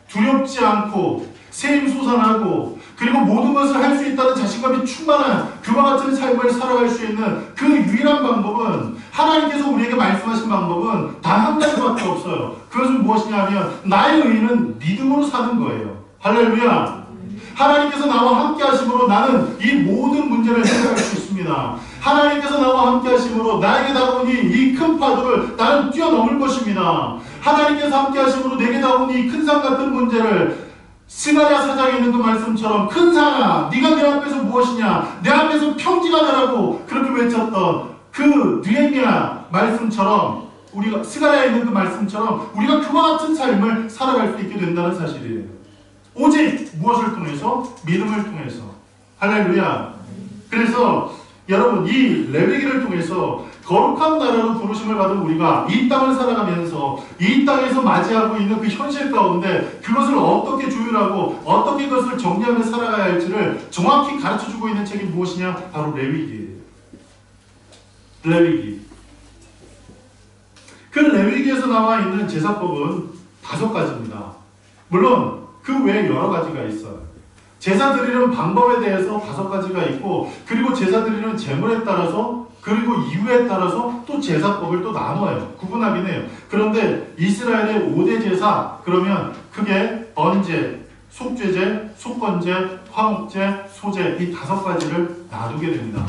두렵지 않고 새 힘 솟아나고 그리고 모든 것을 할 수 있다는 자신감이 충만한 그와 같은 삶을 살아갈 수 있는 그 유일한 방법은 하나님께서 우리에게 말씀하신 방법은 단 한 가지밖에 없어요. 그것은 무엇이냐 하면 나의 의는 믿음으로 사는 거예요. 할렐루야. 하나님께서 나와 함께 하심으로 나는 이 모든 문제를 해결할 수 있습니다. 하나님께서 나와 함께 하심으로 나에게 다가온 이 큰 파도를 나는 뛰어넘을 것입니다. 하나님께서 함께 하심으로 내게 다가온 이 큰 산 같은 문제를 스가랴 사장에 있는 그 말씀처럼 큰 산아 네가 내 앞에서 무엇이냐, 내 앞에서 평지가 되라고 그렇게 외쳤던 그 느헤미야 말씀처럼 우리가 스가랴에 있는 그 말씀처럼 우리가 그와 같은 삶을 살아갈 수 있게 된다는 사실이에요. 오직 무엇을 통해서? 믿음을 통해서. 할렐루야. 그래서 여러분 이 레위기를 통해서 거룩한 나라로 부르심을 받은 우리가 이 땅을 살아가면서 이 땅에서 맞이하고 있는 그 현실 가운데 그것을 어떻게 조율하고 어떻게 그것을 정리하며 살아가야 할지를 정확히 가르쳐주고 있는 책이 무엇이냐? 바로 레위기예요. 레위기. 그 레위기에서 나와 있는 제사법은 5가지입니다. 물론 그 외에 여러 가지가 있어요. 제사 드리는 방법에 대해서 5가지가 있고 그리고 제사 드리는 제물에 따라서 그리고 이유에 따라서 또 제사법을 또 나눠요. 구분하긴 해요. 그런데 이스라엘의 5대 제사 그러면 크게 번제, 속죄제, 속건제, 화목제, 소제 이 5가지를 나누게 됩니다.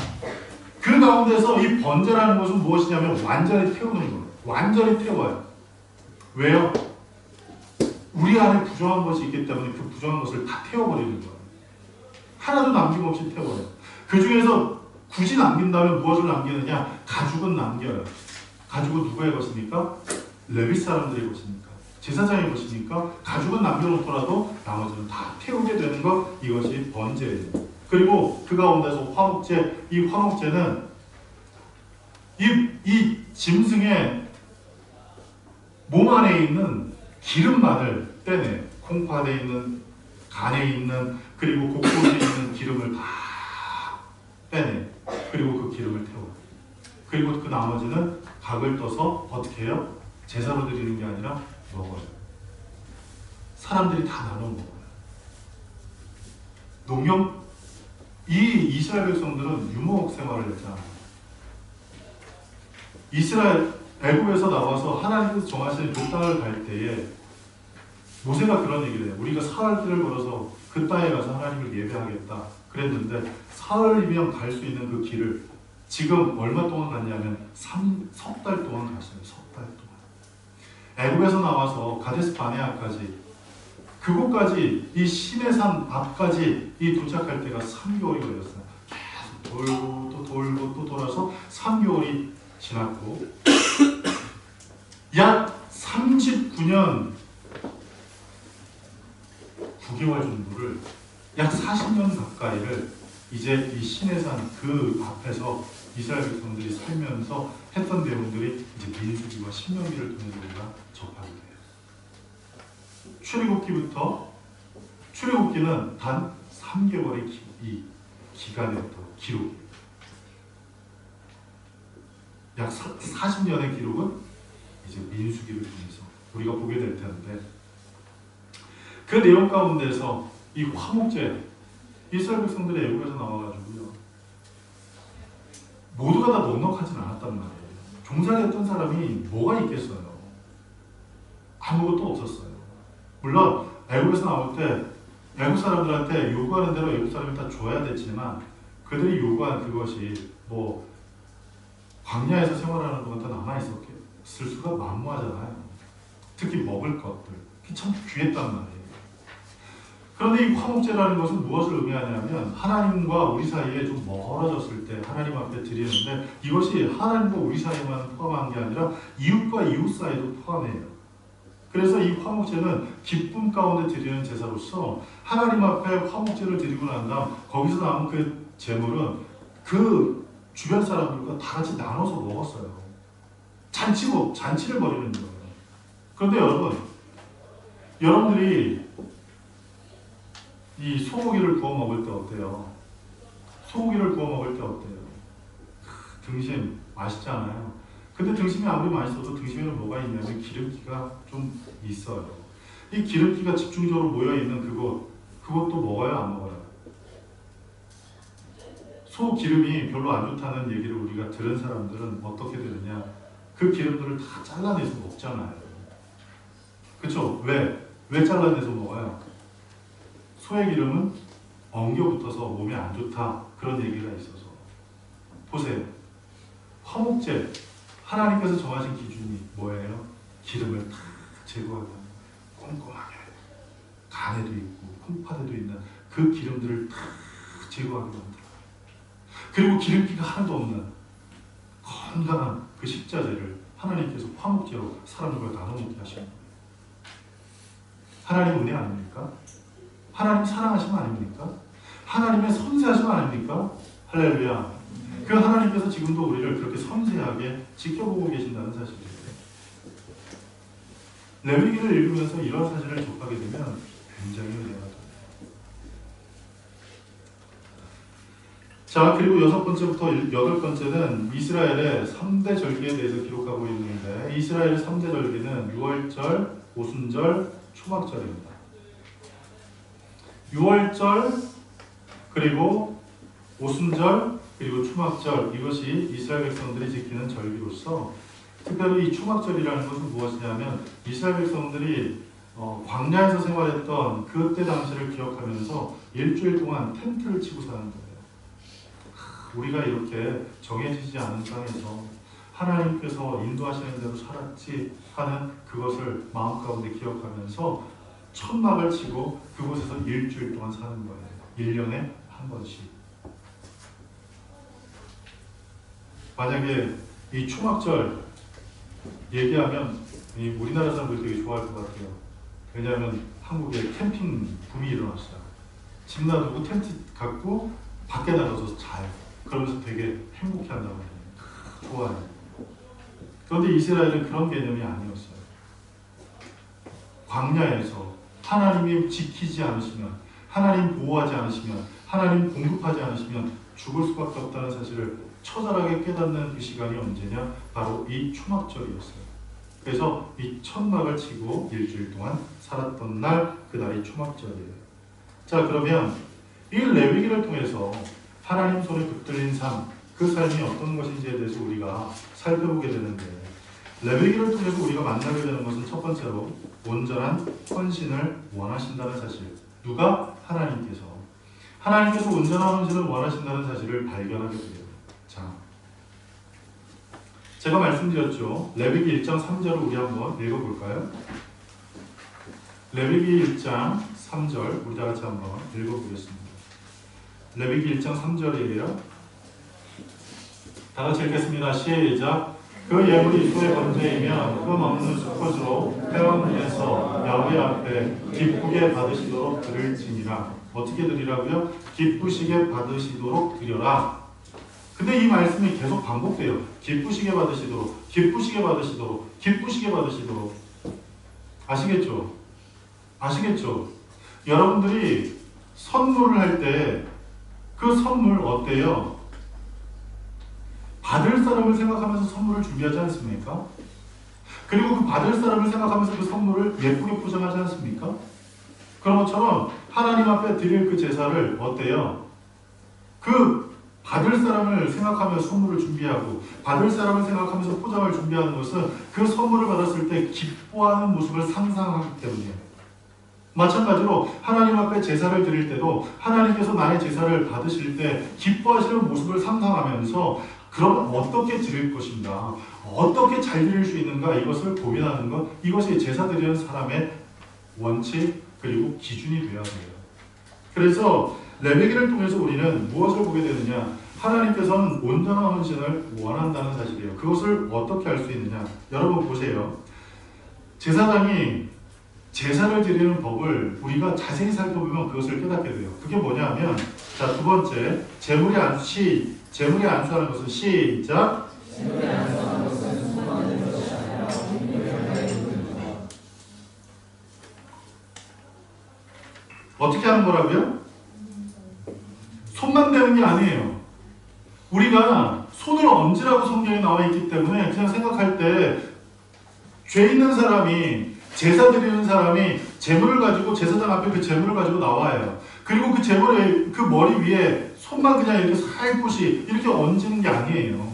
그 가운데서 이 번제라는 것은 무엇이냐면 완전히 태우는 거예요. 완전히 태워요. 왜요? 우리 안에 부정한 것이 있기 때문에 그 부정한 것을 다 태워버리는 거예요. 하나도 남김없이 태워요. 그 중에서 굳이 남긴다면 무엇을 남기느냐? 가죽은 남겨요. 가죽은 누구의 것입니까? 레위 사람들의 것입니까? 제사장의 것입니까? 가죽은 남겨놓더라도 나머지는 다 태우게 되는 것, 이것이 번제예요. 그리고 그 가운데서 화목제, 이 화목제는 이 짐승의 몸 안에 있는 기름만을 빼내요. 콩팥에 있는, 간에 있는, 그리고 곳곳에 있는 기름을 다 빼내요. 그리고 그 기름을 태워요. 그리고 그 나머지는 각을 떠서 어떻게 해요? 제사로 드리는 게 아니라 먹어요. 사람들이 다 나눠 먹어요. 농협 이 이스라엘 백성들은 유목 생활을 했잖아요. 이스라엘 애굽에서 나와서 하나님께서 정하신 그 땅을 갈 때에 모세가 그런 얘기를 해요. 우리가 사흘길을 걸어서 그 땅에 가서 하나님을 예배하겠다 그랬는데 사흘이면 갈 수 있는 그 길을 지금 얼마 동안 갔냐면 석 달 동안 갔어요. 석 달 동안. 애굽에서 나와서 가데스 바네아까지 그곳까지 이 시내산 앞까지 이 도착할 때가 3개월이 걸렸어요. 계속 돌고 또 돌고 또 돌아서 3개월이 지났고 약 39년 9개월 정도를 약 40년 가까이를 이제 이 시내산 그 앞에서 이스라엘 백성들이 살면서 했던 내용들이 이제 민수기와 신명기를 통해서 우리가 접하게 돼요. 출애굽기는 단 3개월의 이 기간이었던 기록. 약 40년의 기록은 이제 민수기를 통해서 우리가 보게 될 텐데 그 내용 가운데서 이 화목제 이스라엘 백성들이 애굽에서 나와가지고요 모두가 다 넉넉하진 않았단 말이에요. 종살이했던 사람이 뭐가 있겠어요? 아무것도 없었어요. 물론 애굽에서 나올 때 애굽 사람들한테 요구하는 대로 애굽 사람이 다 줘야 됐지만 그들이 요구한 그것이 뭐 광야에서 생활하는 동안 다 남아있었을 수가 만무하잖아요. 특히 먹을 것들 그게 참 귀했단 말이에요. 그런데 이 화목제라는 것은 무엇을 의미하냐면 하나님과 우리 사이에 좀 멀어졌을 때 하나님 앞에 드리는데 이것이 하나님과 우리 사이에만 포함한 게 아니라 이웃과 이웃 사이도 포함해요. 그래서 이 화목제는 기쁨 가운데 드리는 제사로서 하나님 앞에 화목제를 드리고 난 다음 거기서 남은 그 제물은 그 주변 사람들과 다 같이 나눠서 먹었어요. 잔치를 벌이는 거예요. 그런데 여러분들이 이 소고기를 구워 먹을 때 어때요? 소고기를 구워 먹을 때 어때요? 등심 맛있잖아요. 근데 등심이 아무리 맛있어도 등심에는 뭐가 있냐면 기름기가 좀 있어요. 이 기름기가 집중적으로 모여있는 그것도 먹어요? 안 먹어요? 소 기름이 별로 안 좋다는 얘기를 우리가 들은 사람들은 어떻게 되느냐? 그 기름들을 다 잘라내서 먹잖아요. 그렇죠? 왜 잘라내서 먹어요? 소의 기름은 엉겨붙어서 몸에 안 좋다 그런 얘기가 있어서 보세요. 화목제 하나님께서 정하신 기준이 뭐예요? 기름을 다 제거하고 꼼꼼하게 간에도 있고 콩팥에도 있는 그 기름들을 다 제거하게 만들어요. 그리고 기름기가 하나도 없는 건강한 그 식자재를 하나님께서 화목제로 사람들과 나눠 먹게 하시는 거예요. 하나님 은혜 아닙니까? 하나님 사랑하심 아닙니까? 하나님의 섬세하심 아닙니까? 할렐루야. 그 하나님께서 지금도 우리를 그렇게 섬세하게 지켜보고 계신다는 사실이에요. 레위기를 읽으면서 이런 사실을 접하게 되면 굉장히 은혜가 돼요. 자, 그리고 6번째부터 8번째는 이스라엘의 3대 절기에 대해서 기록하고 있는데 이스라엘의 3대 절기는 유월절, 오순절, 초막절입니다. 유월절, 그리고 오순절, 그리고 초막절 이것이 이스라엘 백성들이 지키는 절기로서 특별히 이 초막절이라는 것은 무엇이냐면 이스라엘 백성들이 광야에서 생활했던 그때 당시를 기억하면서 일주일 동안 텐트를 치고 사는 거예요. 우리가 이렇게 정해지지 않은 땅에서 하나님께서 인도하시는 대로 살았지 하는 그것을 마음 가운데 기억하면서 천막을 치고 그곳에서 일주일 동안 사는 거예요. 1년에 한 번씩. 만약에 이 초막절 얘기하면 우리나라 사람들이 되게 좋아할 것 같아요. 왜냐하면 한국에 캠핑 붐이 일어났어요. 집 놔두고 텐트 갖고 밖에 나가서 자요. 그러면서 되게 행복해한다고 해요. 좋아해요. 그런데 이스라엘은 그런 개념이 아니었어요. 광야에서 하나님이 지키지 않으시면, 하나님 보호하지 않으시면, 하나님 공급하지 않으시면 죽을 수밖에 없다는 사실을 처절하게 깨닫는 그 시간이 언제냐? 바로 이 초막절이었어요. 그래서 이 천막을 치고 일주일 동안 살았던 날, 그날이 초막절이에요. 자, 그러면 이 레위기를 통해서 하나님 손에 붙들린 삶, 그 삶이 어떤 것인지에 대해서 우리가 살펴보게 되는데, 레위기를 통해서 우리가 만나게 되는 것은 첫 번째로 온전한 헌신을 원하신다는 사실. 누가? 하나님께서. 하나님께서 온전한 헌신을 원하신다는 사실을 발견하게 돼요. 자, 제가 말씀드렸죠. 레위기 1장 3절을 우리 한번 읽어볼까요? 레위기 1장 3절 우리 다 같이 한번 읽어보겠습니다. 레위기 1장 3절이에요. 다 같이 읽겠습니다. 시작. 그 예물이 소의 번제이면 흠 없는 수컷으로 회원문에서 야훼 앞에 기쁘게 받으시도록 드릴지니라. 어떻게 드리라고요? 기쁘시게 받으시도록 드려라. 근데 이 말씀이 계속 반복돼요. 기쁘시게 받으시도록, 기쁘시게 받으시도록, 기쁘시게 받으시도록. 아시겠죠? 아시겠죠? 여러분들이 선물을 할 때 그 선물 어때요? 받을 사람을 생각하면서 선물을 준비하지 않습니까? 그리고 그 받을 사람을 생각하면서 그 선물을 예쁘게 포장하지 않습니까? 그런 것처럼 하나님 앞에 드릴 그 제사를 어때요? 그 받을 사람을 생각하며 선물을 준비하고 받을 사람을 생각하면서 포장을 준비하는 것은 그 선물을 받았을 때 기뻐하는 모습을 상상하기 때문이에요. 마찬가지로 하나님 앞에 제사를 드릴 때도 하나님께서 나의 제사를 받으실 때 기뻐하시는 모습을 상상하면서 그럼 어떻게 드릴 것인가, 어떻게 잘 드릴 수 있는가, 이것을 고민하는 것, 이것이 제사 드리는 사람의 원칙 그리고 기준이 되어야 돼요. 그래서 레위기를 통해서 우리는 무엇을 보게 되느냐, 하나님께서는 온전한 헌신을 원한다는 사실이에요. 그것을 어떻게 알 수 있느냐, 여러분 보세요. 제사장이 제사를 드리는 법을 우리가 자세히 살펴보면 그것을 깨닫게 돼요. 그게 뭐냐면, 자, 두 번째, 제물이 안수하는 것은 시작. 재물이 안수하는 것은 손 만드는 것이 아니라 믿음을 향하여 이루는 것. 어떻게 하는 거라고요? 손만 대는 게 아니에요. 우리가 손을 얹으라고 성경에 나와 있기 때문에 그냥 생각할 때 죄 있는 사람이, 제사 드리는 사람이 제물을 가지고 제사장 앞에 그 제물을 가지고 나와요. 그리고 그 제물에 그 머리 위에 손만 그냥 이렇게 살포시 이렇게 얹는 게 아니에요.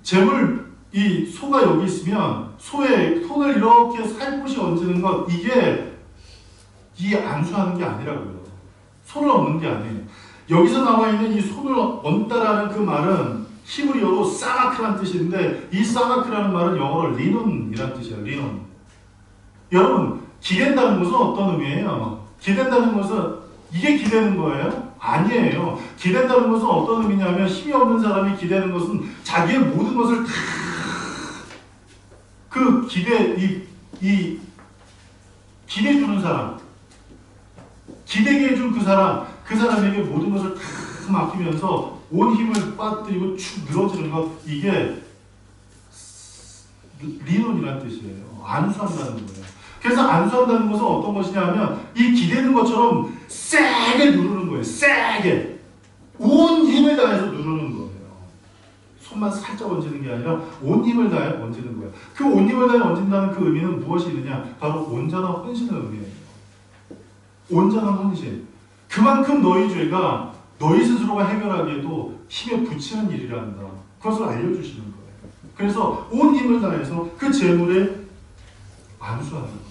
제물, 이 소가 여기 있으면 소에 손을 이렇게 살포시 얹는 것, 이게 이 안수하는 게 아니라고요. 손을 얹는 게 아니에요. 여기서 나와 있는 이 손을 얹다라는 그 말은 히브리어로 사마크라는 뜻인데, 이 사마크라는 말은 영어로 리논이라는 뜻이에요. 리논. 여러분, 기댄다는 것은 어떤 의미예요? 기댄다는 것은 이게 기대는 거예요? 아니에요. 기댄다는 것은 어떤 의미냐면, 힘이 없는 사람이 기대는 것은 자기의 모든 것을 다 그 기대 주는 사람, 기대게 해준 그 사람에게 모든 것을 다 맡기면서 온 힘을 빠뜨리고 축 늘어지는 것, 이게 리논이라는 뜻이에요. 안수한다는 거예요. 그래서 안수한다는 것은 어떤 것이냐 하면, 이 기대는 것처럼 세게 누르는 거예요. 세게. 온 힘을 다해서 누르는 거예요. 손만 살짝 얹는 게 아니라 온 힘을 다해 얹는 거예요. 그 온 힘을 다해 얹는다는 그 의미는 무엇이 있느냐? 바로 온전한 헌신의 의미예요. 온전한 헌신. 그만큼 너희 죄가 너희 스스로가 해결하기에도 힘에 부치는 일이란다. 그것을 알려주시는 거예요. 그래서 온 힘을 다해서 그 제물에 안수하는 거예요.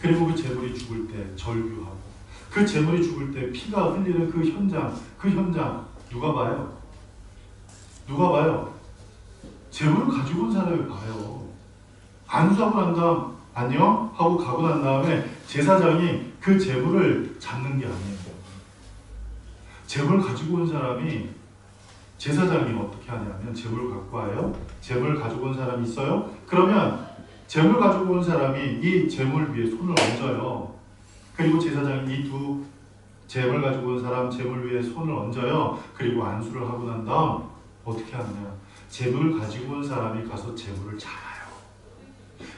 그리고 그 제물이 죽을 때 절규하고, 그 제물이 죽을 때 피가 흘리는 그 현장 누가 봐요? 누가 봐요? 제물을 가지고 온 사람이 봐요. 안수하고 난 다음 안녕 하고 가고 난 다음에 제사장이 그 제물을 잡는 게 아니에요. 제물을 가지고 온 사람이, 제사장이 어떻게 하냐면 제물을 갖고 와요. 제물을 가지고 온 사람이 있어요. 그러면 제물 가지고 온 사람이 이 제물 위에 손을 얹어요. 그리고 제사장이 이 두 제물 가지고 온 사람 제물 위에 손을 얹어요. 그리고 안수를 하고 난 다음 어떻게 하느냐? 제물 가지고 온 사람이 가서 제물을 잡아요.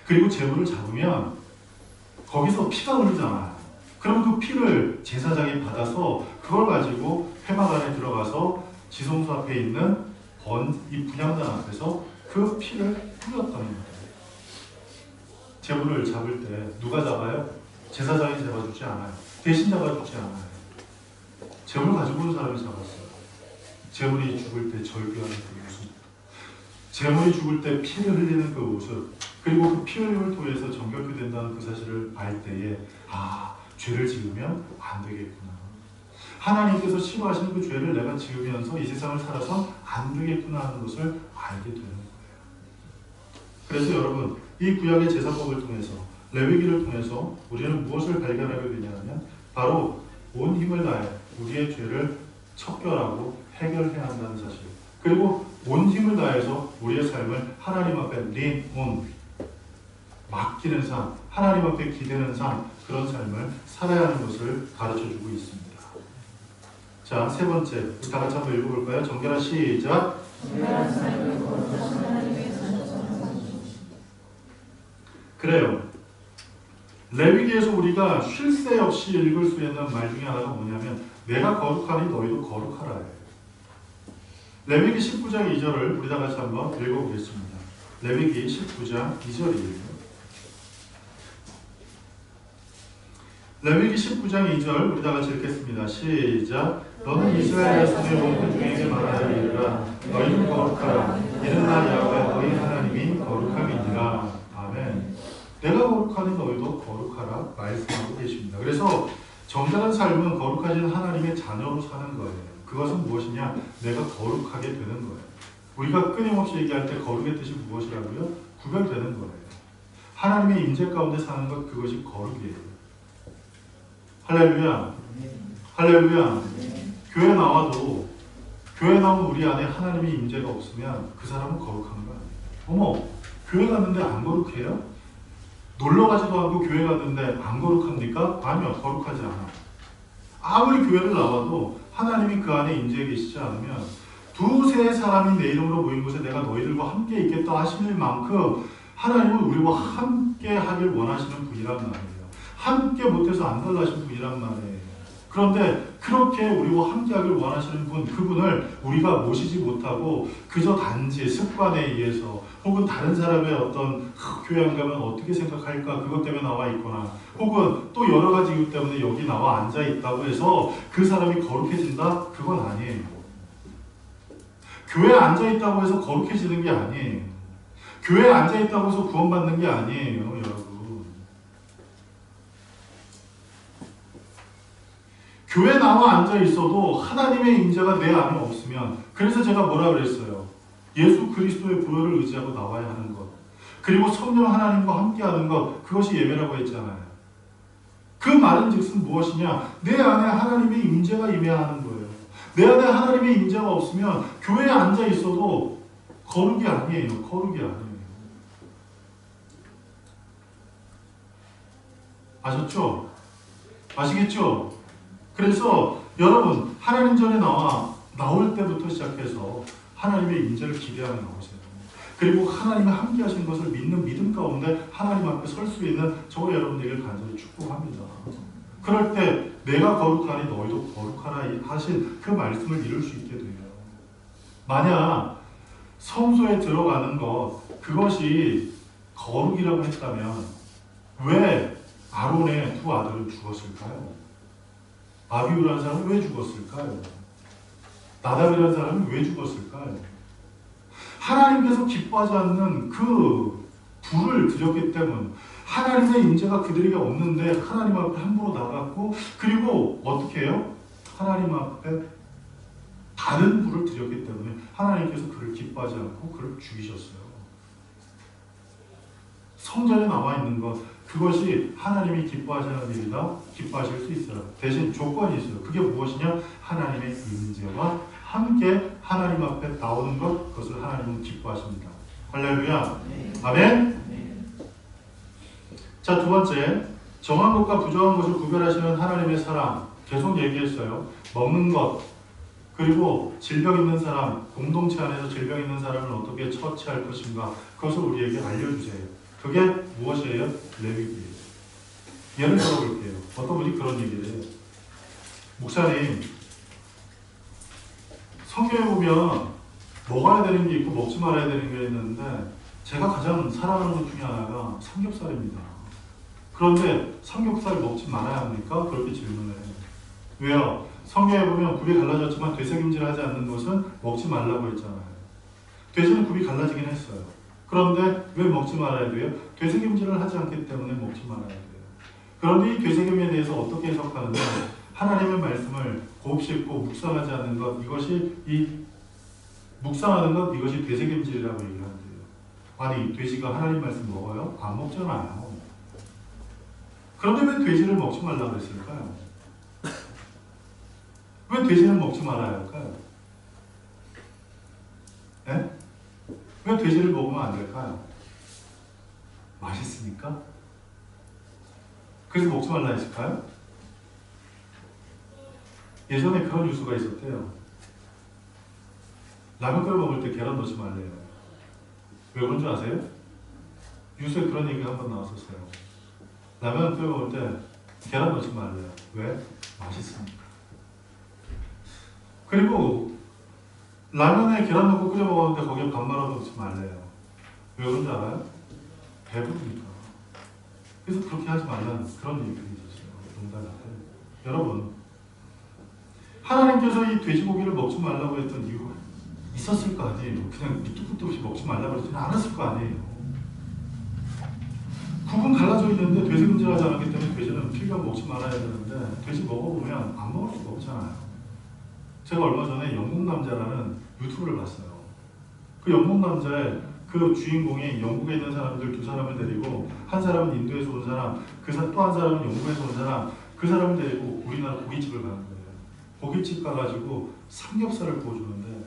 그리고 제물을 잡으면 거기서 피가 흐르잖아요. 그럼 그 피를 제사장이 받아서 그걸 가지고 회막 안에 들어가서 지성소 앞에 있는 이 분향단 앞에서 그 피를 뿌렸다는 거예요. 제물을 잡을 때 누가 잡아요? 제사장이 잡아주지 않아요. 대신자가 죽지 않아요. 재물 가지고 온 사람이 잡았어요. 재물이 죽을 때 절규하는 그 모습, 재물이 죽을 때 피를 흘리는 그 모습, 그리고 그 피 흘림을 통해서 정결케 된다는 그 사실을 알 때에 죄를 지으면 안 되겠구나. 하나님께서 싫어하시는 그 죄를 내가 지으면서 이 세상을 살아서 안 되겠구나 하는 것을 알게 되는 거예요. 그래서 여러분, 이 구약의 제사법을 통해서, 레위기를 통해서 우리는 무엇을 발견하게 되냐면 바로 온 힘을 다해 우리의 죄를 척결하고 해결해야 한다는 사실, 그리고 온 힘을 다해서 우리의 삶을 하나님 앞에 맡기는 삶, 하나님 앞에 기대는 삶, 그런 삶을 살아야 하는 것을 가르쳐주고 있습니다. 자, 세 번째, 우리 다 같이 한번 읽어볼까요? 정결한 시작. 그래요. 레위기에서 우리가 쉴 새 없이 읽을 수 있는 말 중에 하나가 뭐냐면 내가 거룩하니 너희도 거룩하라. 레위기 19장 2절을 우리 다 같이 한번 읽어보겠습니다. 레위기 19장 2절이에요. 레위기 19장 2절 우리 다 같이 읽겠습니다. 시작. 너는 이스라엘 자손의 모든 중에게 말하리라. 너희는 거룩하라. 이는 나 야훼 너희 하나님이 거룩함이니라. 아멘. 내가 거룩하니 너희도 거룩하라 말씀하고 계십니다. 그래서 정결한 삶은 거룩하신 하나님의 자녀로 사는 거예요. 그것은 무엇이냐? 내가 거룩하게 되는 거예요. 우리가 끊임없이 얘기할 때 거룩의 뜻이 무엇이라고요? 구별되는 거예요. 하나님의 임재 가운데 사는 것, 그것이 거룩이에요. 할렐루야. 할렐루야. 교회 나와도 교회 나온 우리 안에 하나님의 임재가 없으면 그 사람은 거룩한 거 아니에요. 어머, 교회 갔는데 안 거룩해요? 놀러 가지도 않고 교회 갔는데 안 거룩합니까? 아니요, 거룩하지 않아. 아무리 교회를 나와도 하나님이 그 안에 임재해 계시지 않으면 두세 사람이 내 이름으로 모인 곳에 내가 너희들과 함께 있겠다 하시는 만큼 하나님은 우리와 함께 하길 원하시는 분이란 말이에요. 함께 못해서 안 달라신 분이란 말이에요. 그런데 그렇게 우리와 함께 하길 원하시는 분, 그분을 우리가 모시지 못하고 그저 단지 습관에 의해서 혹은 다른 사람의 어떤 교회 안 가면 어떻게 생각할까 그것 때문에 나와 있거나 혹은 또 여러 가지 이유 때문에 여기 나와 앉아 있다고 해서 그 사람이 거룩해진다? 그건 아니에요. 교회에 앉아 있다고 해서 거룩해지는 게 아니에요. 교회에 앉아 있다고 해서 구원받는 게 아니에요, 여러분. 교회 나와 앉아 있어도 하나님의 임재가 내 안에 없으면, 그래서 제가 뭐라 그랬어요? 예수 그리스도의 보혈을 의지하고 나와야 하는 것, 그리고 성령 하나님과 함께하는 것, 그것이 예배라고 했잖아요. 그 말은 즉슨 무엇이냐? 내 안에 하나님의 임재가 임해야 하는 거예요. 내 안에 하나님의 임재가 없으면 교회에 앉아 있어도 거룩이 아니에요. 거룩이 아니에요. 아셨죠? 아시겠죠? 그래서 여러분, 하나님 전에 나올 때부터 시작해서 하나님의 임재를 기대하며 나오세요. 그리고 하나님이 함께 하신 것을 믿는 믿음 가운데 하나님 앞에 설 수 있는 저와 여러분들에게 간절히 축복합니다. 그럴 때 내가 거룩하니 너희도 거룩하라 하신 그 말씀을 이룰 수 있게 돼요. 만약 성소에 들어가는 것, 그것이 거룩이라고 했다면 왜 아론의 두 아들은 죽었을까요? 아비후라는 사람은 왜 죽었을까요? 나답이라는 사람은 왜 죽었을까요? 하나님께서 기뻐하지 않는 그 불을 드렸기 때문, 하나님의 임재가 그들에게 없는데 하나님 앞에 함부로 나갔고, 그리고 어떻게 해요? 하나님 앞에 다른 불을 드렸기 때문에 하나님께서 그를 기뻐하지 않고 그를 죽이셨어요. 성전에 나와 있는 것, 그것이 하나님이 기뻐하시는 일이다. 기뻐하실 수 있어요. 대신 조건이 있어요. 그게 무엇이냐? 하나님의 임재와 함께 하나님 앞에 나오는 것, 그것을 하나님은 기뻐하십니다. 할렐루야. 아멘. 자, 두 번째, 정한 것과 부정한 것을 구별하시는 하나님의 사랑. 계속 얘기했어요. 먹는 것, 그리고 질병 있는 사람, 공동체 안에서 질병 있는 사람을 어떻게 처치할 것인가, 그것을 우리에게 알려주세요. 그게 무엇이에요? 레위기예요. 예를 들어볼게요. 어떤 분이 그런 얘기를 해요. 목사님, 성경에 보면 먹어야 되는 게 있고 먹지 말아야 되는 게 있는데 제가 가장 사랑하는 것 중에 하나가 삼겹살입니다. 그런데 삼겹살 먹지 말아야 합니까? 그렇게 질문을 해요. 왜요? 성경에 보면 굽이 갈라졌지만 되새김질하지 않는 것은 먹지 말라고 했잖아요. 돼지는 굽이 갈라지긴 했어요. 그런데 왜 먹지 말아야 돼요? 되새김질을 하지 않기 때문에 먹지 말아야 돼요. 그런데 이 되새김에 대해서 어떻게 해석하는데 하나님의 말씀을 곱씹고 묵상하지 않는 것, 이것이 묵상하는 것, 이것이 되새김질이라고 얘기를 한대요. 아니, 돼지가 하나님 말씀 먹어요? 안 먹잖아요. 그런데 왜 돼지를 먹지 말라고 그랬을까요? 왜 돼지는 먹지 말아야 할까요? 네? 왜 돼지를 먹으면 안 될까요? 맛있으니까? 그래서 먹지 말라 했을까요? 예전에 그런 뉴스가 있었대요. 라면 끓여 먹을 때 계란 넣지 말래요. 왜 그런 줄 아세요? 뉴스에 그런 얘기가 한번 나왔었어요. 라면 끓여 먹을 때 계란 넣지 말래요. 왜? 맛있으니까. 그리고 라면에 계란 넣고 끓여 먹었는데 거기에 밥 말아 넣지 말래요. 왜 그런 줄 알아요? 배부르니까. 그래서 그렇게 하지 말라는 그런 얘기가 있었어요. 농담인데. 여러분, 하나님께서 이 돼지고기를 먹지 말라고 했던 이유가 있었을 거 아니에요. 그냥 밑도 끝도 없이 먹지 말라고 그러지는 않았을 거 아니에요. 굽은 갈라져 있는데 되새김질하지 않았기 때문에 돼지는 필요하면 먹지 말아야 되는데 돼지 먹어보면 안 먹을 수가 없잖아요. 제가 얼마 전에 영국남자라는 유튜브를 봤어요. 그 영국남자의 그 주인공이 영국에 있는 사람들 두 사람을 데리고, 한 사람은 인도에서 온 사람, 또 한 사람은 영국에서 온 사람, 그 사람을 데리고 우리나라 고깃집을 가는 거예요. 고깃집 가가지고 삼겹살을 구워주는데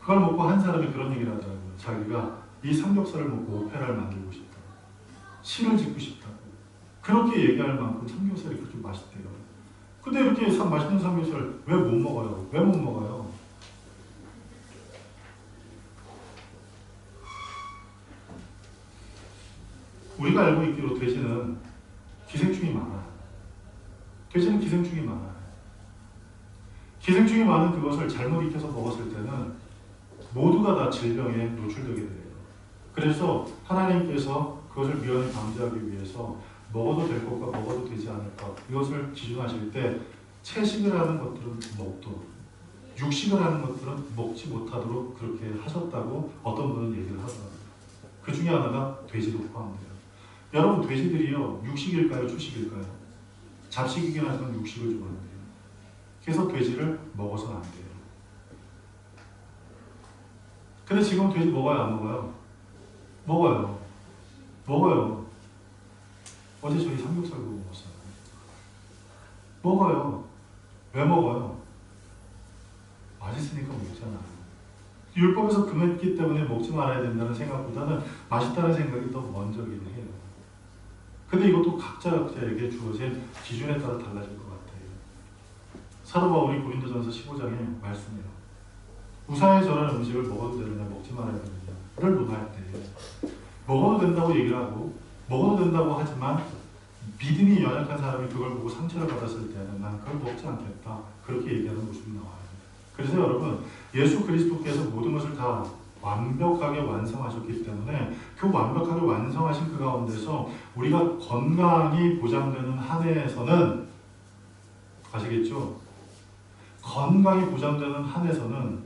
그걸 먹고 한 사람이 그런 얘기를 하더라고요. 자기가 이 삼겹살을 먹고 오페라를 만들고 싶다. 시를 짓고 싶다. 그렇게 얘기할 만큼 삼겹살이 그렇게 맛있대요. 근데 이렇게 맛있는 삼겹살 왜 못 먹어요? 왜 못 먹어요? 우리가 알고 있기로 돼지는 기생충이 많아요. 돼지는 기생충이 많아요. 기생충이 많은 그것을 잘못 익혀서 먹었을 때는 모두가 다 질병에 노출되게 돼요. 그래서 하나님께서 그것을 미연에 방지하기 위해서 먹어도 될 것과 먹어도 되지 않을 것, 이것을 기준하실 때 채식을 하는 것들은 먹도록, 육식을 하는 것들은 먹지 못하도록 그렇게 하셨다고 어떤 분은 얘기를 하더라고요. 그 중에 하나가 돼지도 포함돼요. 여러분, 돼지들이요, 육식일까요? 초식일까요? 잡식이긴 하지만 육식을 좋아한대요. 그래서 돼지를 먹어서는 안 돼요. 근데 지금 돼지 먹어요, 안 먹어요? 먹어요. 먹어요. 어제 저희 삼겹살 구워 먹었어요. 먹어요. 왜 먹어요? 맛있으니까 먹잖아요. 율법에서 금했기 때문에 먹지 말아야 된다는 생각보다는 맛있다는 생각이 더 먼저긴 해요. 근데 이것도 각자에게 주어진 기준에 따라 달라질 것 같아요. 사도 바울이 고린도전서 15장에 말씀해요. 우상에 절한 음식을 먹어도 되느냐 먹지 말아야 되느냐를 논할 때 먹어도 된다고 얘기를 하고 먹어도 된다고 하지만 믿음이 연약한 사람이 그걸 보고 상처를 받았을 때는 난 그걸 먹지 않겠다, 그렇게 얘기하는 모습이 나와요. 그래서 여러분, 예수 그리스도께서 모든 것을 다 완벽하게 완성하셨기 때문에 그 완벽하게 완성하신 그 가운데서 우리가 건강이 보장되는 한 해에서는, 아시겠죠? 건강이 보장되는 한 해에서는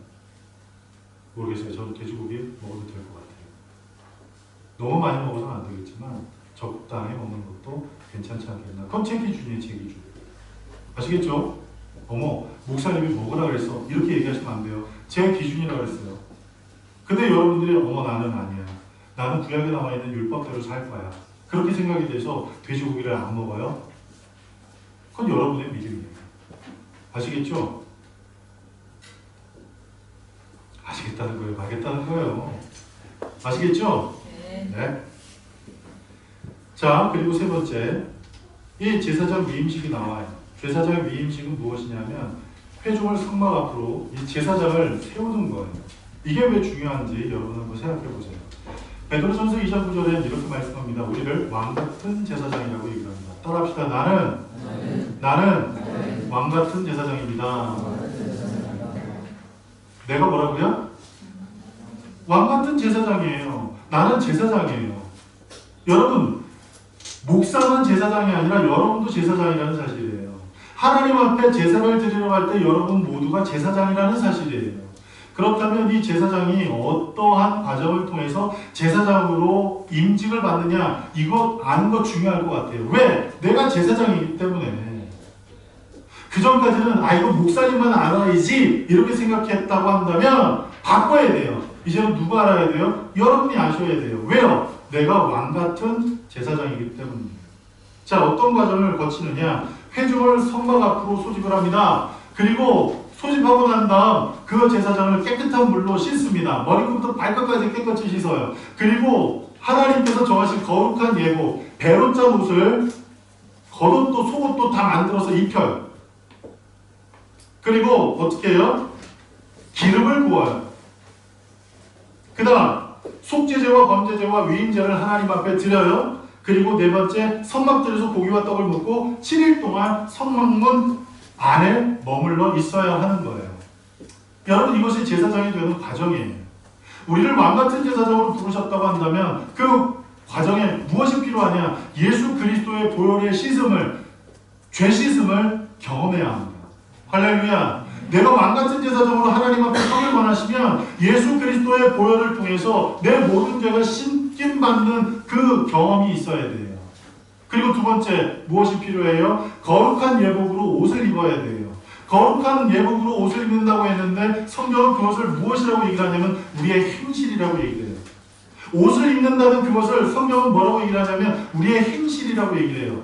모르겠어요. 저도 돼지고기 먹어도 될 것 같아요. 너무 많이 먹어서는 안 되겠지만 적당히 먹는 것도 괜찮지 않겠나. 그건 제 기준이에요. 제 기준. 아시겠죠? 어머, 목사님이 먹으라 그랬어, 이렇게 얘기하시면 안 돼요. 제 기준이라고 그랬어요. 근데 여러분들이 어머 나는 아니야, 나는 구약에 나와 있는 율법대로 살 거야, 그렇게 생각이 돼서 돼지고기를 안 먹어요? 그건 여러분의 믿음이에요. 아시겠죠? 아시겠다는 거예요? 알겠다는 거예요? 아시겠죠? 네. 자, 그리고 세 번째, 이 제사장 위임식이 나와요. 제사장의 위임식은 무엇이냐면 회중을 성막 앞으로 이 제사장을 세우는 거예요. 이게 왜 중요한지 여러분 한번 생각해 보세요. 베드로전서 2장 9절에 이렇게 말씀합니다. 우리를 왕 같은 제사장이라고 얘기합니다. 따라합시다. 나는 왕 같은 제사장입니다. 내가 뭐라고요? 왕 같은 제사장이에요. 나는 제사장이에요. 여러분, 목사만 제사장이 아니라 여러분도 제사장이라는 사실이에요. 하나님 앞에 제사를 드리러 갈 때 여러분 모두가 제사장이라는 사실이에요. 그렇다면 이 제사장이 어떠한 과정을 통해서 제사장으로 임직을 받느냐, 이거 아는 거 중요할 것 같아요. 왜? 내가 제사장이기 때문에. 그 전까지는 이거 목사님만 알아야지 이렇게 생각했다고 한다면 바꿔야 돼요. 이제는 누가 알아야 돼요? 여러분이 아셔야 돼요. 왜요? 내가 왕같은 제사장이기 때문입니다. 자, 어떤 과정을 거치느냐? 회중을 성막 앞으로 소집을 합니다. 그리고 소집하고 난 다음 그 제사장을 깨끗한 물로 씻습니다. 머리부터 발끝까지 깨끗이 씻어요. 그리고 하나님께서 정하신 거룩한 예복, 배로 짠 옷을 겉옷도 속옷도 다 만들어서 입혀요. 그리고 어떻게 해요? 기름을 부어요. 그 다음 속죄제와 범죄제와 위임제를 하나님 앞에 드려요. 그리고 네 번째, 성막들에서 고기와 떡을 먹고 7일 동안 성막문 안에 머물러 있어야 하는 거예요. 여러분, 이것이 제사장이 되는 과정이에요. 우리를 왕같은 제사장으로 부르셨다고 한다면 그 과정에 무엇이 필요하냐? 예수 그리스도의 보혈의 씻음을, 죄 씻음을 경험해야 합니다. 할렐루야. 내가 왕같은 제사장으로 하나님 앞에 서길 원하시면 예수 그리스도의 보혈을 통해서 내 모든 죄가 씻김 받는 그 경험이 있어야 돼요. 그리고 두 번째, 무엇이 필요해요? 거룩한 예복으로 옷을 입어야 돼요. 거룩한 예복으로 옷을 입는다고 했는데 성경은 그것을 무엇이라고 얘기를 하냐면 우리의 행실이라고 얘기를 해요. 옷을 입는다는 그것을 성경은 뭐라고 얘기를 하냐면 우리의 행실이라고 얘기를 해요.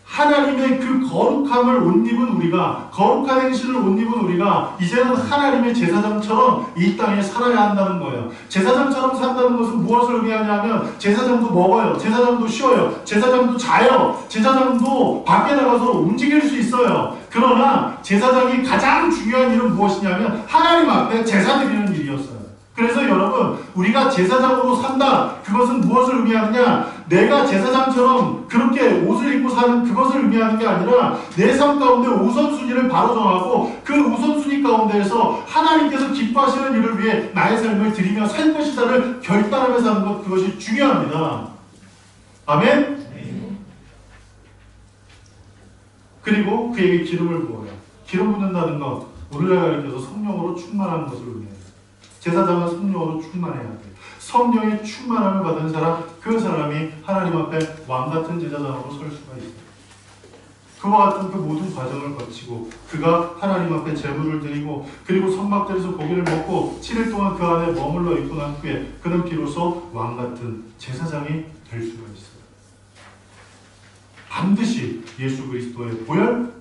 하나님의 그 거룩함을 옷 입은 우리가, 거룩한 행실을 옷 입은 우리가 이제는 하나님의 제사장처럼 이 땅에 살아야 한다는 거예요. 제사장처럼 산다는 것은 무엇을 의미하냐면 제사장도 먹어요. 제사장도 쉬어요. 제사장도 자요. 제사장도 밖에 나가서 움직일 수 있어요. 그러나 제사장이 가장 중요한 일은 무엇이냐면 하나님 앞에 제사 드리는 일이었어요. 그래서 여러분, 우리가 제사장으로 산다. 그것은 무엇을 의미하느냐? 내가 제사장처럼 그렇게 옷을 입고 사는 그것을 의미하는 게 아니라 내 삶 가운데 우선순위를 바로 정하고 그 우선순위 가운데에서 하나님께서 기뻐하시는 일을 위해 나의 삶을 드리며 살 것이다를 결단하며 사는 것, 그것이 중요합니다. 아멘? 그리고 그에게 기름을 부어요. 기름 붓는다는 것, 우리를 가리켜서 성령으로 충만하는 것을 의미해요. 제사장은 성령으로 충만해야 돼요. 성령의 충만함을 받은 사람, 그 사람이 하나님 앞에 왕같은 제사장으로 설 수가 있어요. 그와 같은 그 모든 과정을 거치고 그가 하나님 앞에 제물을 드리고 그리고 성막들에서 고기를 먹고 7일 동안 그 안에 머물러 있고 난 후에 그는 비로소 왕같은 제사장이 될 수가 있어요. 반드시 예수 그리스도의 보혈,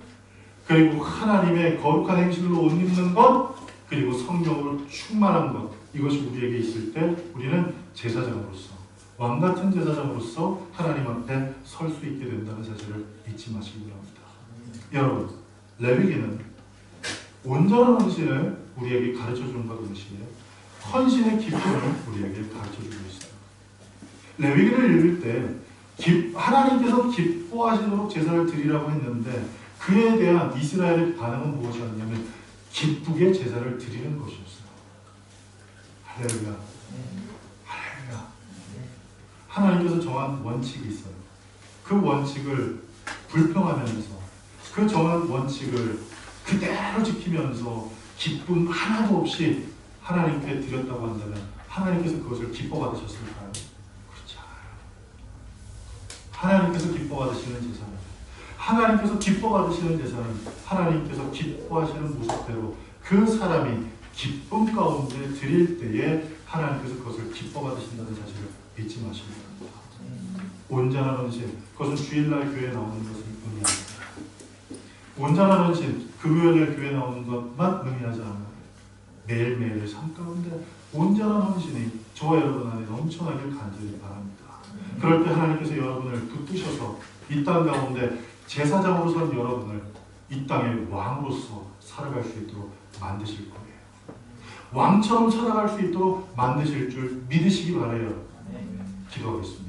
그리고 하나님의 거룩한 행실로 옷 입는 것, 그리고 성령으로 충만한 것, 이것이 우리에게 있을 때 우리는 제사장으로서, 왕같은 제사장으로서 하나님 앞에 설 수 있게 된다는 사실을 잊지 마시기 바랍니다. 여러분, 레위기는 온전한 헌신을 우리에게 가르쳐주는 것 동시에 헌신의 기쁨을 우리에게 가르쳐주고 있어요. 레위기를 읽을 때 하나님께서 기뻐하시도록 제사를 드리라고 했는데 그에 대한 이스라엘의 반응은 무엇이었냐면 기쁘게 제사를 드리는 것이었어요. 할렐루야. 할렐루야. 하나님께서 정한 원칙이 있어요. 그 원칙을 불평하면서 그 정한 원칙을 그대로 지키면서 기쁨 하나도 없이 하나님께 드렸다고 한다면 하나님께서 그것을 기뻐 받으셨을까요? 그렇지 않아요. 하나님께서 기뻐 받으시는 제사는, 하나님께서 기뻐 받으시는 제사는 하나님께서 기뻐하시는 모습대로 그 사람이 기쁨 가운데 드릴 때에 하나님께서 그것을 기뻐 받으신다는 사실을 잊지 마시기 바랍니다. 온전한 헌신, 그것은 주일날 교회에 나오는 것을 의미합니다. 온전한 헌신, 금요일날 교회에 나오는 것만 의미하지 않아요. 매일매일의 삶 가운데 온전한 헌신이 저와 여러분 안에 넘쳐나길 간절히 바랍니다. 그럴 때 하나님께서 여러분을 붙드셔서 이 땅 가운데 제사장으로 선 여러분을 이 땅의 왕으로서 살아갈 수 있도록 만드실 거예요. 왕처럼 살아갈 수 있도록 만드실 줄 믿으시기 바라요. 기도하겠습니다.